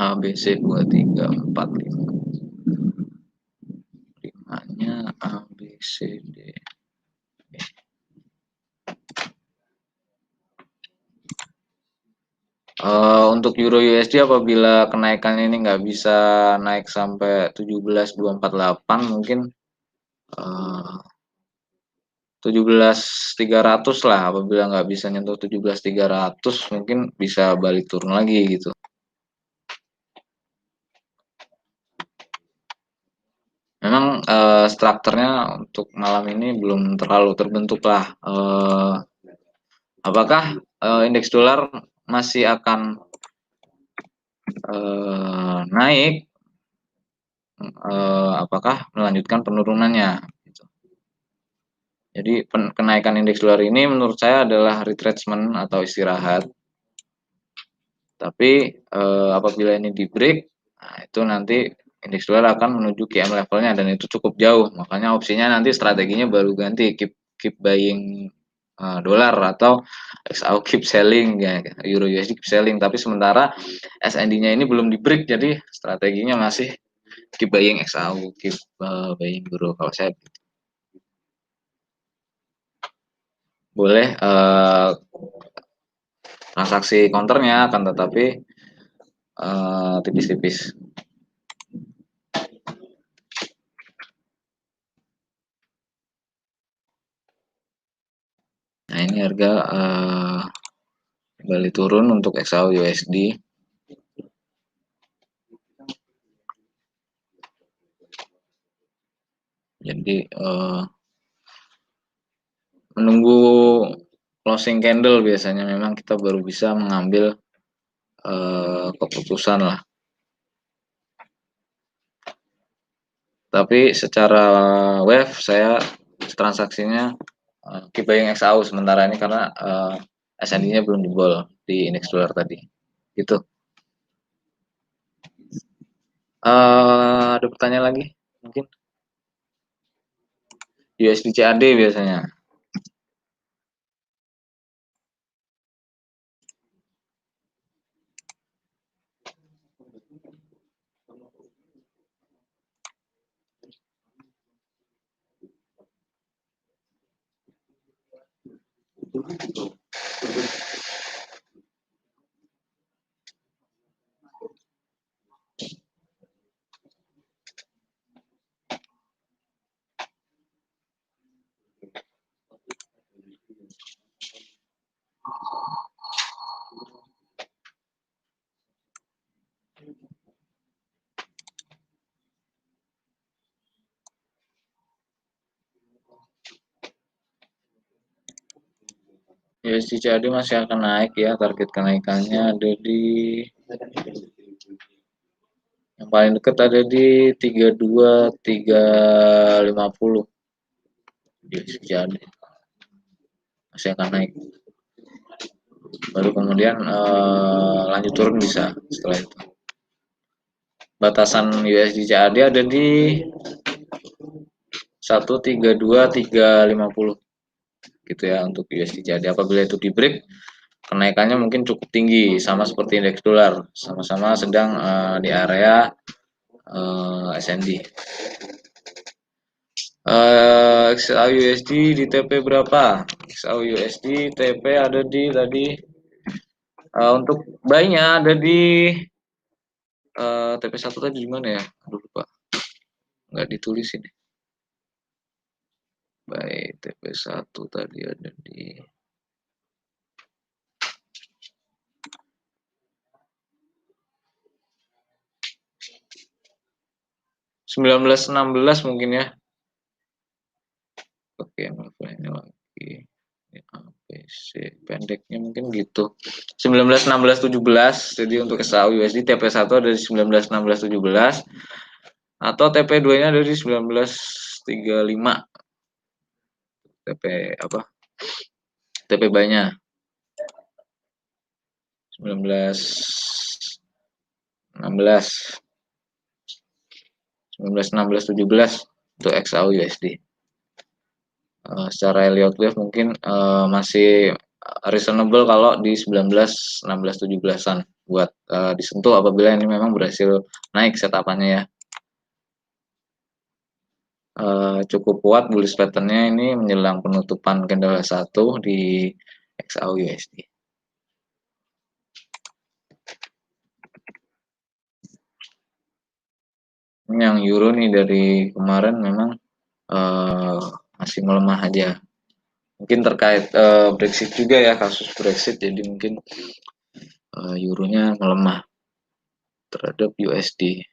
S2: A B C 2 3 4 5. 5-nya A B C D. Untuk Euro USD apabila kenaikan ini nggak bisa naik sampai 17.248, mungkin 17.300 lah. Apabila nggak bisa nyentuh 17.300, mungkin bisa balik turun lagi gitu. Memang strukturnya untuk malam ini belum terlalu terbentuk lah. Apakah indeks dolar masih akan naik? Apakah melanjutkan penurunannya? Gitu. Jadi kenaikan indeks dolar ini menurut saya adalah retracement atau istirahat. Tapi apabila ini di break, nah itu nanti indeks dolar akan menuju QM levelnya dan itu cukup jauh. Makanya opsinya nanti strateginya baru ganti, keep buying dolar atau XAU keep selling ya, Euro USD keep selling. Tapi sementara SND-nya ini belum di break, jadi strateginya masih keep buying XAU, keep buying Euro kalau saya. Boleh transaksi counternya, akan tetapi tipis-tipis. Nah ini harga kembali turun untuk XAU USD. Jadi menunggu closing candle biasanya memang kita baru bisa mengambil keputusan lah. Tapi secara wave saya transaksinya keep buying XAU sementara ini karena SND-nya belum jebol di indeks dolar tadi. Gitu. Ada pertanyaan lagi mungkin? USD CAD biasanya. USD CAD masih akan naik ya, target kenaikannya ada di yang paling dekat ada di 32.350 USD CAD masih akan naik, baru kemudian lanjut turun bisa setelah itu. Batasan USD CAD ada di 132.350 gitu ya untuk USD CAD. Apabila itu di break, kenaikannya mungkin cukup tinggi sama seperti indeks dolar, sama-sama sedang di area SND. XAUUSD di TP berapa? XAUUSD TP ada di tadi untuk buy-nya ada di TP1 tadi di mana ya? Aduh lupa. Nggak ditulis ini. Buy TP1 tadi ada di 1916 mungkin ya. Oke, ini lagi ABC pendeknya mungkin gitu. 19 16 17. Jadi untuk SAU USD TP1 ada di 19 16 17 atau TP2-nya ada di 1935. TP apa? TP buy-nya 19 16 19 16 17 untuk XAU USD. Secara Elliott wave mungkin masih reasonable kalau di 19 16 17-an buat disentuh apabila ini memang berhasil naik setapannya ya. Cukup kuat bullish pattern-nya ini menjelang penutupan candle 1 di XAU USD. Ini yang euro nih dari kemarin memang masih melemah aja. Mungkin terkait Brexit juga ya, kasus Brexit, jadi mungkin euronya melemah terhadap USD.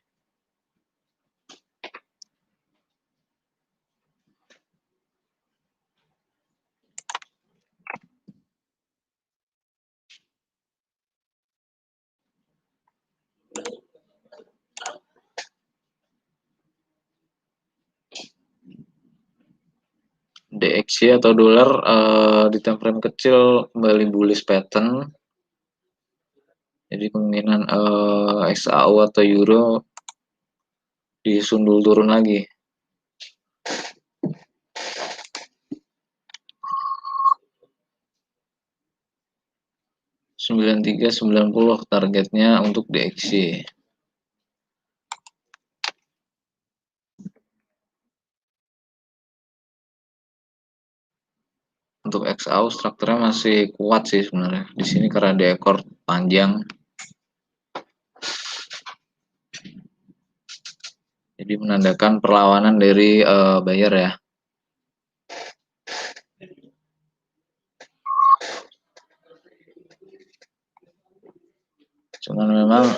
S2: DXY atau dolar di time frame kecil kembali bullish pattern. Jadi kemungkinan XAU atau euro disundul turun lagi. $93.90 targetnya untuk DXY. Untuk XAU strukturnya masih kuat sih sebenarnya. Di sini karena ada ekor panjang. Jadi menandakan perlawanan dari buyer ya. Cuman memang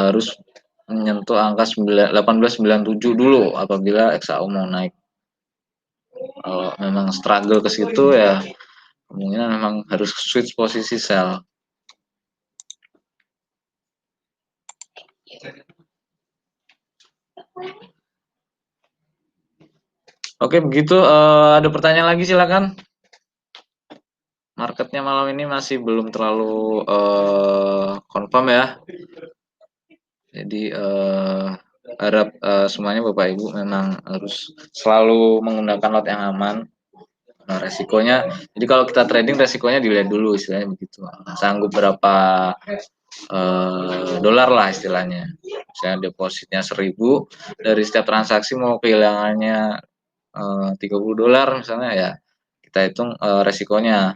S2: harus menyentuh angka 1897 dulu apabila XAU mau naik. Kalau memang struggle ke situ ya kemungkinan memang harus switch posisi sell. Oke begitu, ada pertanyaan lagi silakan. Marketnya malam ini masih belum terlalu confirm ya. Jadi harap semuanya Bapak Ibu memang harus selalu menggunakan lot yang aman. Nah, resikonya, jadi kalau kita trading resikonya dilihat dulu istilahnya begitu. Sanggup berapa dolar lah istilahnya. Misalnya depositnya 1.000, dari setiap transaksi mau kehilangannya $30 misalnya ya, kita hitung resikonya.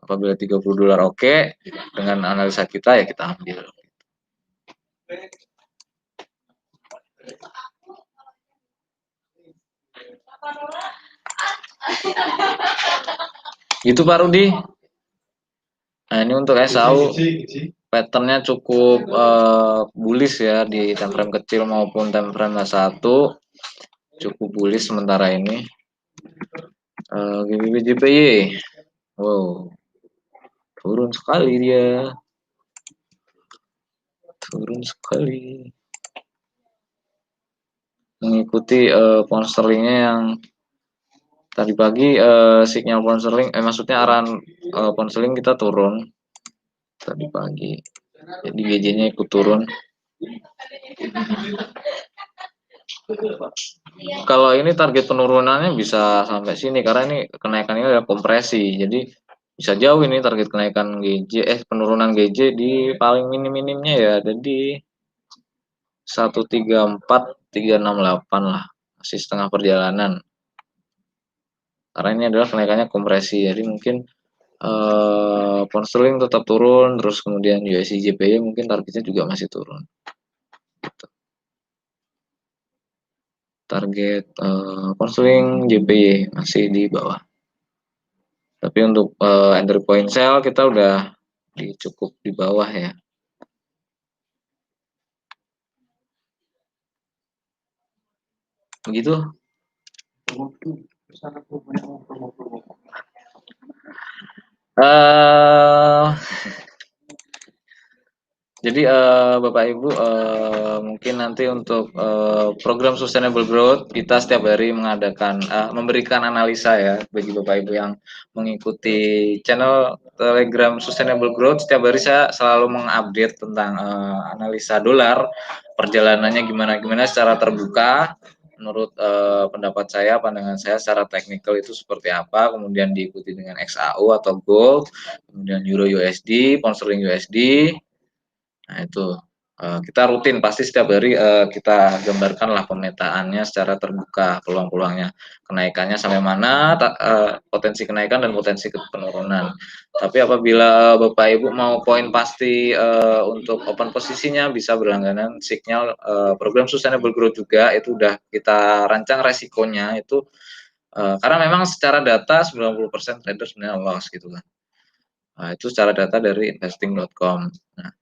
S2: Apabila $30 oke, dengan analisa kita ya kita ambil. Itu Pak Rudi. Nah ini untuk SAU patternnya cukup bullish ya di time frame kecil maupun time frame 1, cukup bullish sementara ini. GBP JPY, wow, turun sekali dia, turun sekali, mengikuti pound sterlingnya yang tadi pagi sinyal pound sterling, maksudnya arahan pound sterling kita turun tadi pagi, jadi GJ-nya ikut turun. Kalau ini target penurunannya bisa sampai sini karena ini kenaikannya adalah kompresi, jadi bisa jauh ini target kenaikan GJ, penurunan GJ di paling minim-minimnya ya, jadi 134.368 lah, masih setengah perjalanan. Karena ini adalah kenaikannya kompresi, jadi mungkin pound sterling tetap turun, terus kemudian USD JPY mungkin targetnya juga masih turun. Gitu. Target pound sterling JPY masih di bawah. Tapi untuk entry point sell kita udah cukup di bawah ya. Begitu. Jadi Bapak Ibu mungkin nanti untuk program Sustainable Growth kita setiap hari mengadakan memberikan analisa ya bagi Bapak Ibu yang mengikuti channel Telegram Sustainable Growth. Setiap hari saya selalu mengupdate tentang analisa dolar, perjalanannya gimana secara terbuka. Menurut pendapat saya, pandangan saya secara teknikal itu seperti apa, kemudian diikuti dengan XAU atau Gold, kemudian Euro USD, Pound Sterling USD. Nah itu kita rutin pasti setiap hari kita gambarkanlah pemetaannya secara terbuka, peluang-peluangnya, kenaikannya sampai mana, potensi kenaikan dan potensi penurunan. Tapi apabila Bapak Ibu mau poin pasti untuk open posisinya bisa berlangganan signal program Sustainable Growth juga, itu udah kita rancang resikonya itu karena memang secara data 90% trader sebenarnya loss gitu kan. Nah, itu secara data dari investing.com. Nah,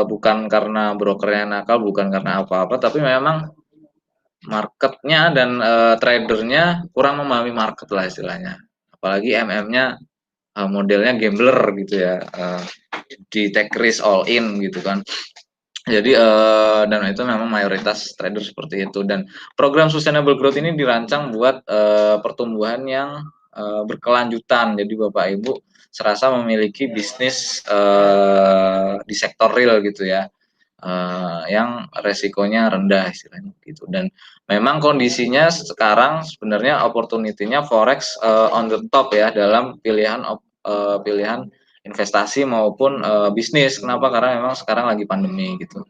S2: bukan karena brokernya nakal, bukan karena apa-apa, tapi memang marketnya dan tradernya kurang memahami market lah istilahnya. Apalagi MM-nya modelnya gambler gitu ya, di take risk all in gitu kan. Jadi dan itu memang mayoritas trader seperti itu, dan program Sustainable Growth ini dirancang buat pertumbuhan yang berkelanjutan. Jadi Bapak Ibu serasa memiliki bisnis di sektor real gitu ya, yang resikonya rendah istilahnya gitu. Dan memang kondisinya sekarang sebenarnya opportunity-nya forex on the top ya dalam pilihan investasi maupun bisnis. Kenapa? Karena memang sekarang lagi pandemi gitu.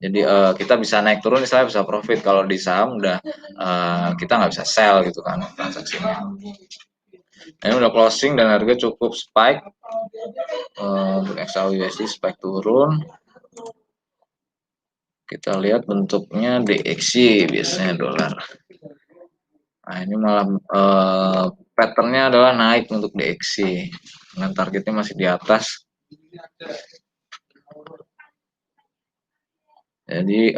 S2: Jadi kita bisa naik turun, misalnya bisa profit. Kalau di saham udah kita nggak bisa sell gitu kan transaksinya. Ini udah closing dan harga cukup spike untuk XAU USD spike turun. Kita lihat bentuknya DXY biasanya dolar. Nah ini malah patternnya adalah naik untuk DXY dengan targetnya masih di atas. Jadi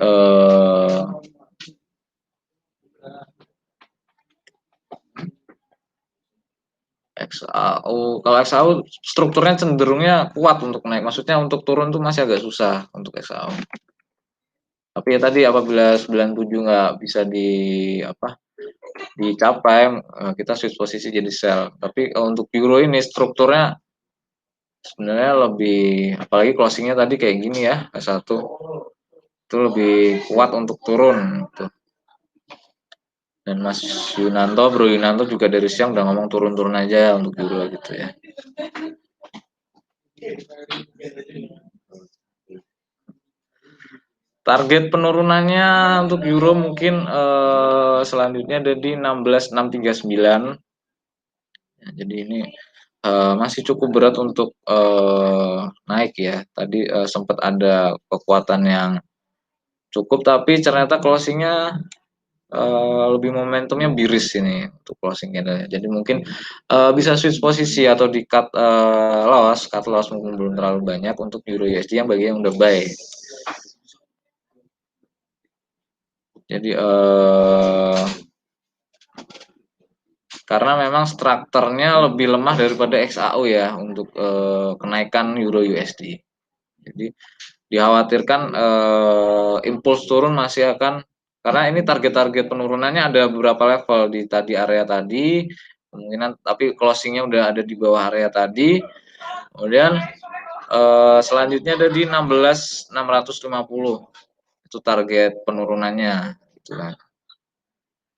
S2: XAU, kalau XAU strukturnya cenderungnya kuat untuk naik, maksudnya untuk turun tuh masih agak susah untuk XAU. Tapi ya tadi apabila 97 nggak bisa dicapai, kita switch posisi jadi sell. Tapi untuk euro ini strukturnya sebenarnya lebih, apalagi closingnya tadi kayak gini ya, S1 itu lebih kuat untuk turun gitu. Dan Mas Yunanto, Bro Yunanto juga dari siang udah ngomong turun-turun aja untuk euro gitu ya. Target penurunannya untuk euro mungkin selanjutnya ada di 16.639. Ya, jadi ini masih cukup berat untuk naik ya. Tadi sempat ada kekuatan yang cukup, tapi ternyata closingnya lebih momentumnya miris ini untuk closingnya. Jadi mungkin bisa switch posisi atau di cut loss mungkin belum terlalu banyak untuk Euro USD yang bagi yang udah buy. Jadi karena memang strukturnya lebih lemah daripada XAU ya untuk kenaikan Euro USD. Jadi dikhawatirkan impuls turun masih akan, karena ini target-target penurunannya ada beberapa level di area tadi kemungkinan, tapi closingnya udah ada di bawah area tadi. Kemudian selanjutnya ada di 16.650 itu target penurunannya gitu kan.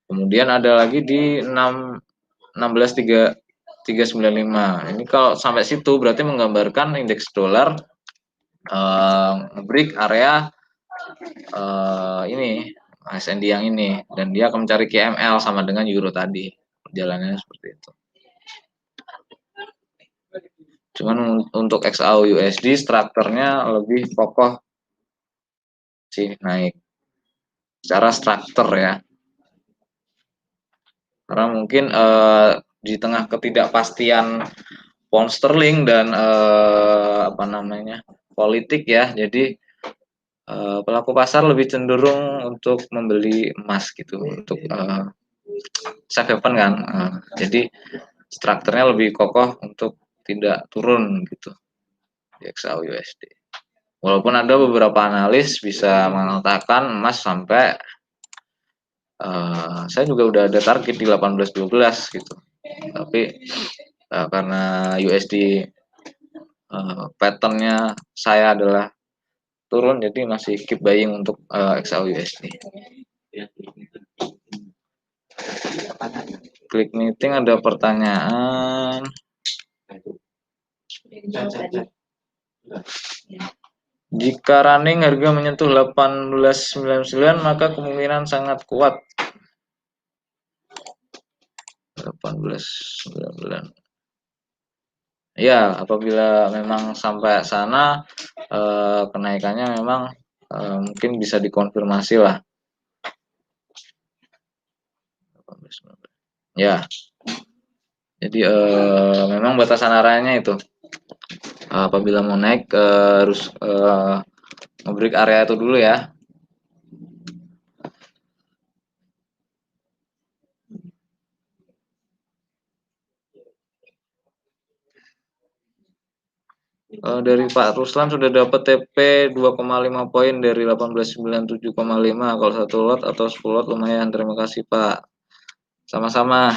S2: Kemudian ada lagi di 16.395. Ini kalau sampai situ berarti menggambarkan indeks dolar nge-break area ini SND yang ini, dan dia akan mencari KML sama dengan euro tadi. Perjalanannya seperti itu. Cuman untuk XAU USD strukturnya lebih kokoh sih naik secara struktur ya. Karena mungkin di tengah ketidakpastian pound sterling dan politik ya, jadi pelaku pasar lebih cenderung untuk membeli emas gitu untuk safe haven kan. Jadi strukturnya lebih kokoh untuk tidak turun gitu di XAU USD. Walaupun ada beberapa analis bisa mengatakan emas sampai saya juga udah ada target di 18.12 gitu. Tapi karena USD patternnya saya adalah turun, jadi masih keep buying untuk XAU USD. Klik meeting ada pertanyaan. Jika running harga menyentuh 18.99 maka kemungkinan sangat kuat. 18.99. Ya, apabila memang sampai sana kenaikannya memang mungkin bisa dikonfirmasi lah. Ya. Jadi memang batasan areanya itu. Apabila mau naik harus nge-break area itu dulu ya. Dari Pak Ruslan sudah dapat TP 2,5 poin dari 1897,5 kalau satu lot atau 10 lot lumayan. Terima kasih Pak. Sama-sama.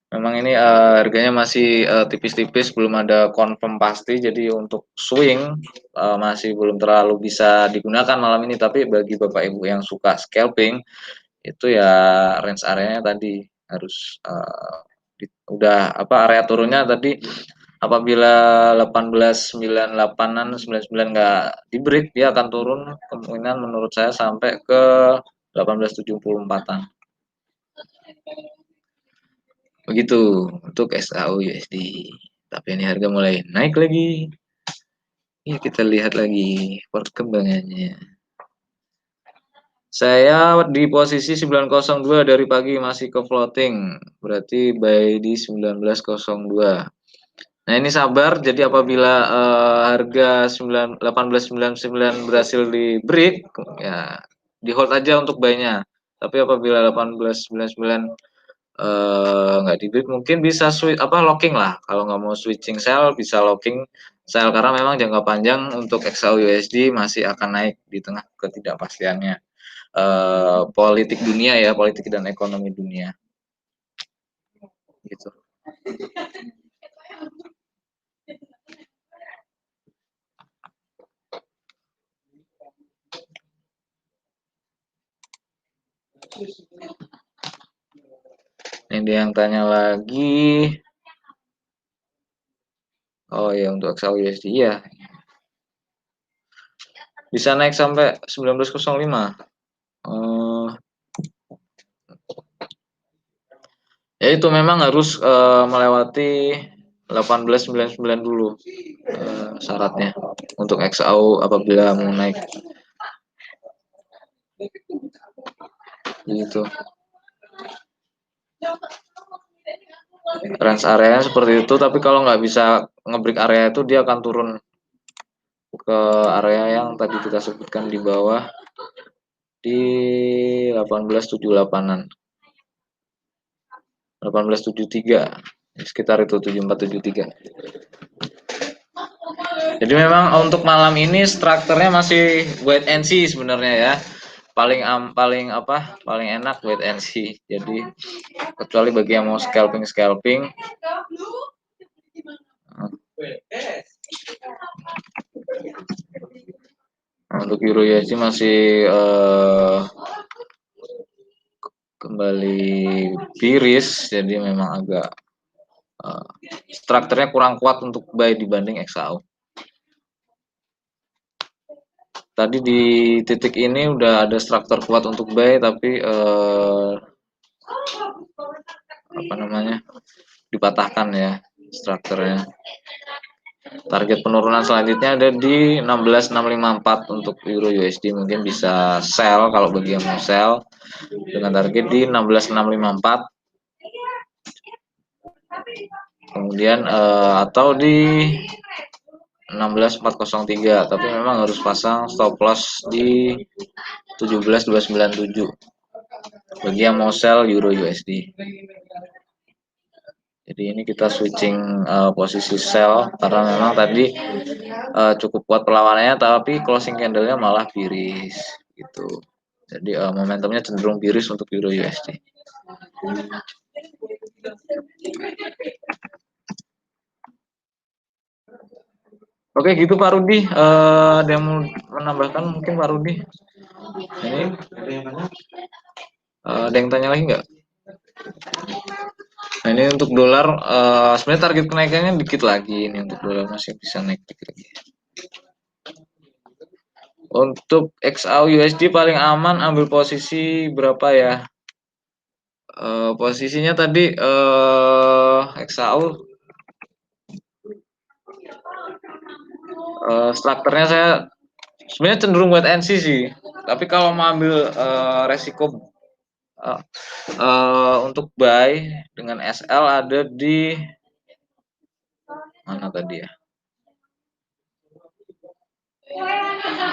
S2: Memang ini harganya masih tipis-tipis, belum ada confirm pasti, jadi untuk swing masih belum terlalu bisa digunakan malam ini. Tapi bagi Bapak Ibu yang suka scalping itu ya range areanya tadi harus udah area turunnya tadi apabila 18.98-an 99 nggak di break, dia akan turun kemungkinan menurut saya sampai ke 18.74-an. Begitu untuk XAU USD. Tapi ini harga mulai naik lagi. Ini kita lihat lagi perkembangannya. Saya di posisi 902 dari pagi masih ke floating. Berarti buy di 1902. Nah, ini sabar. Jadi apabila harga 18.99 berhasil di break, ya di hold aja untuk buy-nya. Tapi apabila 18.99 nggak di break, mungkin bisa locking lah. Kalau nggak mau switching sell, bisa locking sell karena memang jangka panjang untuk XAU USD masih akan naik di tengah ketidakpastiannya politik dunia ya, politik dan ekonomi dunia. Gitu. Ini yang tanya lagi. Oh ya, untuk XAU USD ya. Bisa naik sampai 1905. Ya itu memang harus melewati 1899 dulu syaratnya untuk XAU apabila mau naik gitu. Range area seperti itu, tapi kalau nggak bisa ngebreak area itu dia akan turun ke area yang tadi kita sebutkan di bawah di 1878-an 1873 sekitar itu 7473. Jadi memang untuk malam ini strukturnya masih wait and see sebenarnya ya. Paling enak wait and see. Jadi kecuali bagi yang mau scalping untuk Euro USD masih kembali biris, jadi memang agak strukturnya kurang kuat untuk buy dibanding XAU. Tadi di titik ini udah ada struktur kuat untuk buy, tapi dipatahkan ya strukturnya. Target penurunan selanjutnya ada di 16.654 untuk Euro USD, mungkin bisa sell kalau bagi yang mau sell dengan target di 16.654. Kemudian atau di 16.403, tapi memang harus pasang stop loss di 17.297 bagi yang mau sell Euro USD. Jadi ini kita switching posisi sell karena memang tadi cukup kuat perlawanannya, tapi closing candle-nya malah biris gitu. Jadi momentumnya cenderung biris untuk Euro USD. Oke gitu Pak Rudi, ada yang mau menambahkan mungkin Pak Rudi? Ini ada yang tanya lagi nggak? Nah ini untuk dolar, sebenarnya target kenaikannya dikit lagi, ini untuk dolar masih bisa naik dikit lagi. Untuk XAU USD paling aman ambil posisi berapa ya? Posisinya tadi XAU strukturnya saya sebenarnya cenderung buat NC sih, tapi kalau mau ambil resiko untuk buy dengan SL ada di mana tadi ya?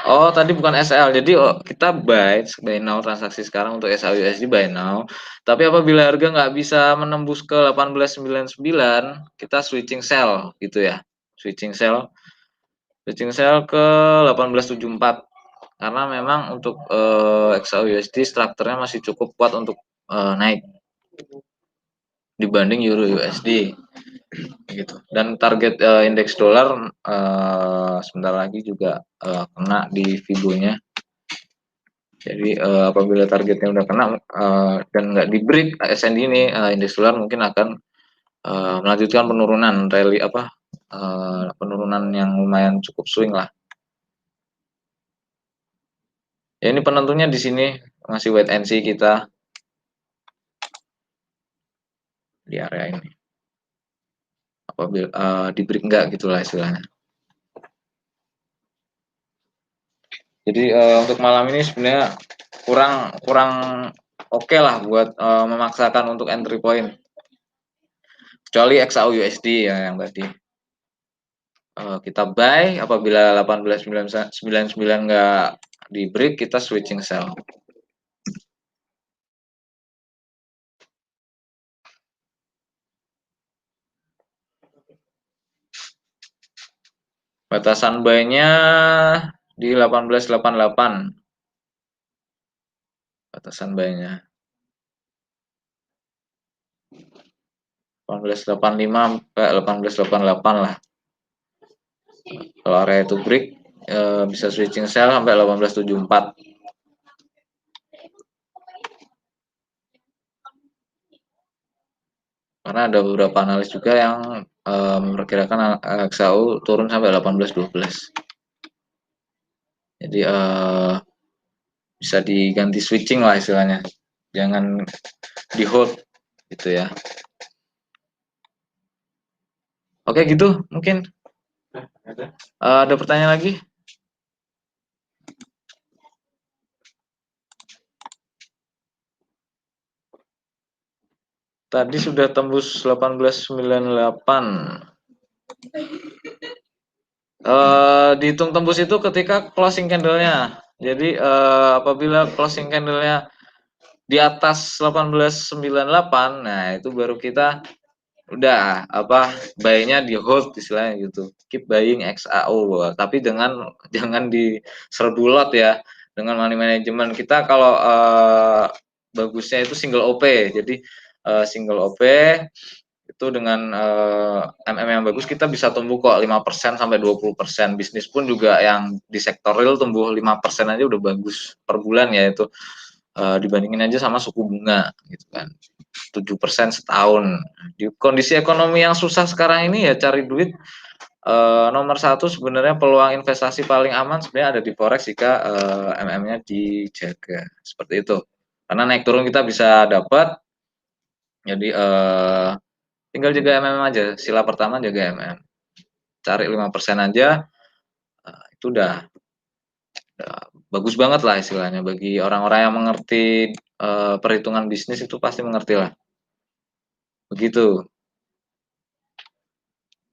S2: Oh tadi bukan SL, jadi kita buy now transaksi sekarang untuk SL USD buy now. Tapi apabila harga nggak bisa menembus ke 18.99, kita switching sell gitu ya, switching sell ke 18.74 karena memang untuk XAU USD strukturnya masih cukup kuat untuk naik dibanding Euro USD gitu. Dan target indeks dolar sebentar lagi juga kena di Fibo-nya. Jadi apabila targetnya udah kena dan nggak di break SND ini, indeks dolar mungkin akan melanjutkan penurunan rally penurunan yang lumayan cukup swing lah. Ya ini penentunya di sini masih wait and see kita di area ini. Apabila di break enggak gitulah istilahnya. Jadi untuk malam ini sebenarnya kurang oke lah buat memaksakan untuk entry point. Kecuali XAU USD ya yang tadi kita buy apabila 18.99 nggak di break kita switching sell. Batasan buy-nya di 18.88. Batasan buy-nya 18.85 sampai 18.88 lah. Kalau area itu break bisa switching sell sampai 18.74. Karena ada beberapa analis juga yang memperkirakan XAU turun sampai 18.12. Jadi bisa diganti switching lah istilahnya, jangan di hold gitu ya. Oke gitu mungkin. Ada pertanyaan lagi? Tadi sudah tembus 1898. Dihitung tembus itu ketika closing candle-nya. Jadi apabila closing candle-nya di atas 1898, nah itu baru kita udah buy-nya di hold istilahnya gitu. Keep buying XAO, tapi jangan diserbu lot ya. Dengan money management kita kalau bagusnya itu single OP. Jadi single OP itu dengan MM yang bagus kita bisa tumbuh kok 5% sampai 20%. Bisnis pun juga yang di sektor real tumbuh 5% aja udah bagus per bulan ya itu. Dibandingin aja sama suku bunga gitu kan. 7% setahun. Di kondisi ekonomi yang susah sekarang ini ya cari duit nomor satu sebenarnya peluang investasi paling aman sebenarnya ada di forex jika MM-nya dijaga seperti itu. Karena naik turun kita bisa dapat. Jadi tinggal jaga MM aja. Sila pertama jaga MM. Cari 5% aja itu udah bagus banget lah istilahnya bagi orang-orang yang mengerti perhitungan bisnis itu pasti mengerti lah. Begitu.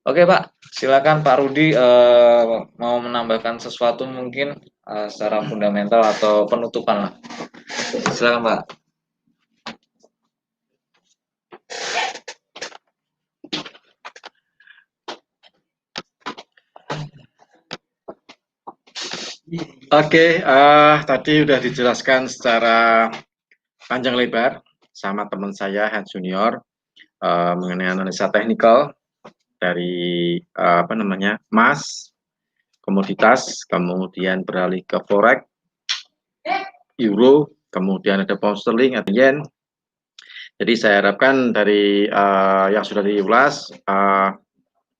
S2: Oke Pak, silakan Pak Rudi mau menambahkan sesuatu mungkin secara fundamental atau penutupan lah. Silakan Pak.
S1: Oke, tadi udah dijelaskan secara panjang lebar sama teman saya Hans Junior mengenai analisa teknikal dari emas, komoditas, kemudian beralih ke forex, euro, kemudian ada pound sterling, ada yen. Jadi saya harapkan dari yang sudah diulas,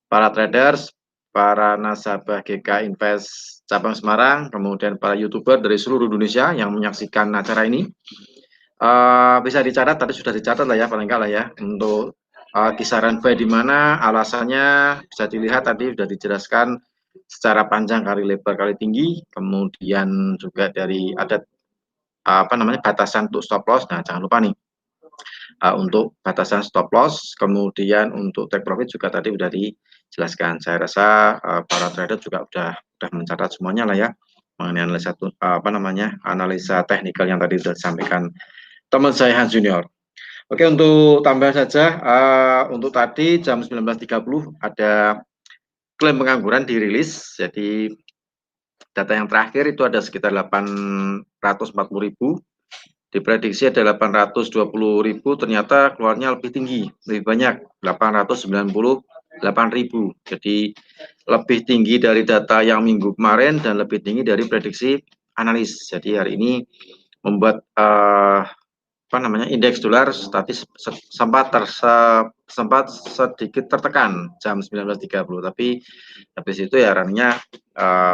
S1: para traders, para nasabah GK Invest Cabang Semarang, kemudian para YouTuber dari seluruh Indonesia yang menyaksikan acara ini, bisa dicatat, tadi sudah dicatat lah ya, paling enggak lah ya, untuk kisaran buy di mana, alasannya bisa dilihat tadi sudah dijelaskan secara panjang kali lebar kali tinggi, kemudian juga dari ada batasan untuk stop loss. Nah, jangan lupa nih untuk batasan stop loss, kemudian untuk take profit juga tadi sudah dijelaskan. Saya rasa para trader juga sudah mencatat semuanya lah ya mengenai analisa teknikal yang tadi sudah disampaikan teman saya Hans Junior. Oke, untuk tambahan saja, untuk tadi jam 19.30 ada klaim pengangguran dirilis. Jadi data yang terakhir itu ada sekitar 840.000. Diprediksi ada 820.000, ternyata keluarnya lebih tinggi, lebih banyak, 898.000. Jadi lebih tinggi dari data yang minggu kemarin dan lebih tinggi dari prediksi analis. Jadi hari ini membuat indeks dolar tadi sempat sedikit tertekan jam 19.30, tapi habis itu ya runnya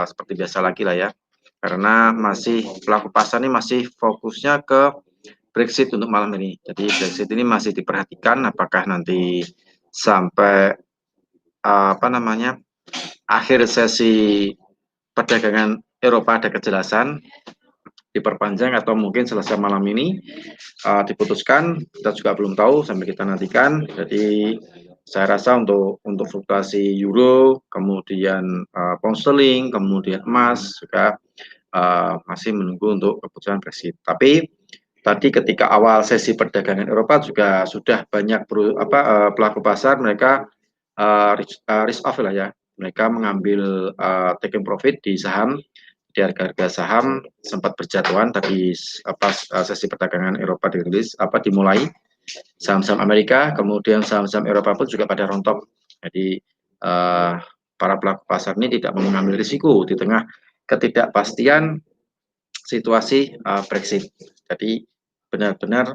S1: seperti biasa lagi lah ya, karena masih pelaku pasar ini masih fokusnya ke Brexit untuk malam ini. Jadi Brexit ini masih diperhatikan apakah nanti sampai akhir sesi perdagangan Eropa ada kejelasan diperpanjang atau mungkin selesai malam ini diputuskan, kita juga belum tahu, sampai kita nantikan. Jadi saya rasa untuk fluktuasi euro, kemudian pound sterling, kemudian emas juga masih menunggu untuk keputusan Brexit. Tapi tadi ketika awal sesi perdagangan Eropa juga sudah banyak pelaku pasar mereka risk off lah ya, mereka mengambil taking profit di saham. Di harga-harga saham sempat berjatuhan tadi sesi perdagangan Eropa dimulai, saham-saham Amerika, kemudian saham-saham Eropa pun juga pada rontok. Jadi para pelaku pasar ini tidak mau mengambil risiko di tengah ketidakpastian situasi Brexit. Jadi benar-benar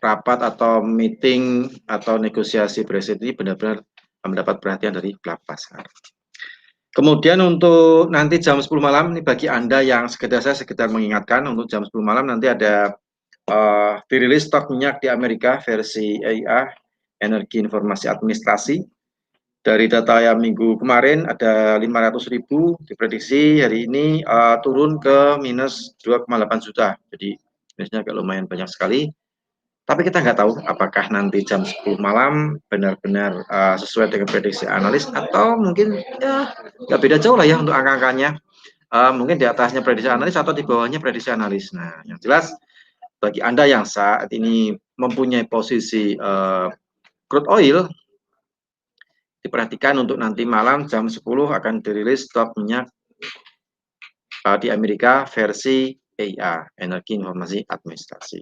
S1: rapat atau meeting atau negosiasi Brexit ini benar-benar mendapat perhatian dari pelaku pasar. Kemudian untuk nanti jam 10 malam, ini bagi Anda yang saya sekedar mengingatkan, untuk jam 10 malam nanti ada dirilis stok minyak di Amerika versi EIA energi informasi administrasi. Dari data yang minggu kemarin ada 500.000, diprediksi hari ini turun ke minus 2,8 juta. Jadi minusnya agak lumayan banyak sekali. Tapi kita nggak tahu apakah nanti jam 10 malam benar-benar sesuai dengan prediksi analis atau mungkin ya nggak beda jauh lah ya untuk angka-angkanya. Mungkin di atasnya prediksi analis atau di bawahnya prediksi analis. Nah, yang jelas bagi Anda yang saat ini mempunyai posisi crude oil, diperhatikan untuk nanti malam jam 10 akan dirilis stok minyak di Amerika versi EIA, Energi Informasi Administrasi.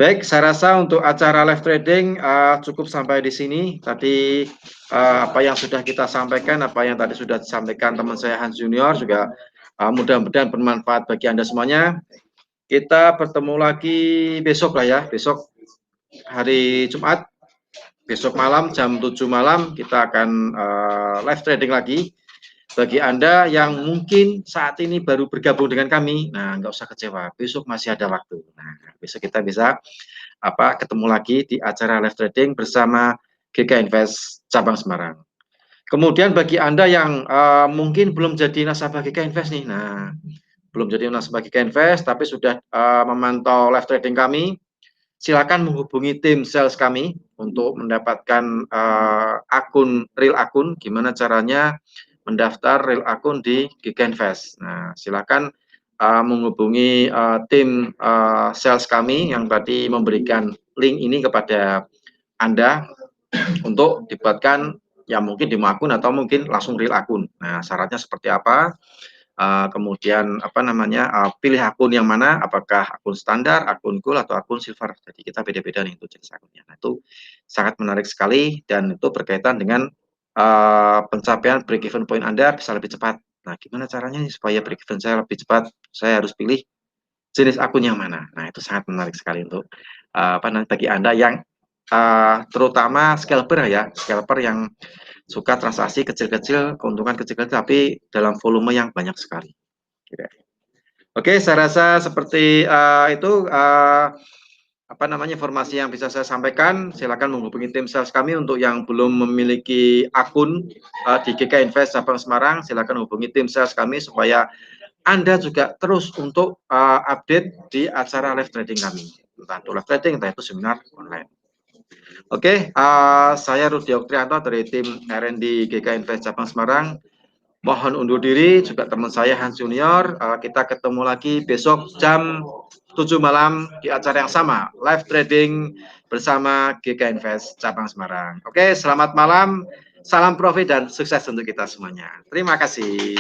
S1: Baik, saya rasa untuk acara live trading cukup sampai di sini. Tadi apa yang sudah kita sampaikan, apa yang tadi sudah disampaikan teman saya Hans Junior juga mudah-mudahan bermanfaat bagi Anda semuanya. Kita bertemu lagi besok lah ya, besok hari Jumat, besok malam jam 7 malam kita akan live trading lagi. Bagi Anda yang mungkin saat ini baru bergabung dengan kami, nah nggak usah kecewa, besok masih ada waktu. Nah, besok kita bisa ketemu lagi di acara live trading bersama GK Invest Cabang Semarang. Kemudian bagi Anda yang mungkin belum jadi nasabah GK Invest nih, nah belum jadi nasabah GK Invest tapi sudah memantau live trading kami, silakan menghubungi tim sales kami untuk mendapatkan real akun. Gimana caranya mendaftar real akun di GK Invest. Nah, silakan menghubungi tim sales kami yang tadi memberikan link ini kepada Anda untuk dibuatkan ya mungkin demo akun atau mungkin langsung real akun. Nah, syaratnya seperti apa? Kemudian pilih akun yang mana, apakah akun standar, akun gold atau akun silver. Jadi kita beda-beda nih untuk jenis akunnya. Nah, itu sangat menarik sekali dan itu berkaitan dengan pencapaian break even point Anda bisa lebih cepat. Nah, gimana caranya nih supaya break even saya lebih cepat? Saya harus pilih jenis akun yang mana. Nah, itu sangat menarik sekali untuk bagi Anda yang terutama scalper ya, scalper yang suka transaksi kecil-kecil, keuntungan kecil-kecil tapi dalam volume yang banyak sekali. Oke, saya rasa seperti itu informasi yang bisa saya sampaikan. Silakan menghubungi tim sales kami untuk yang belum memiliki akun di GK Invest Cabang Semarang. Silakan hubungi tim sales kami supaya Anda juga terus untuk update di acara live trading kami. Entah itu live trading, entah itu seminar online. Oke, saya Rudi Oktrianto dari tim R&D GK Invest Cabang Semarang. Mohon undur diri, juga teman saya Hans Junior. Kita ketemu lagi besok jam 7 malam di acara yang sama, live trading bersama GK Invest Cabang Semarang. Oke, selamat malam, salam profit dan sukses untuk kita semuanya. Terima kasih.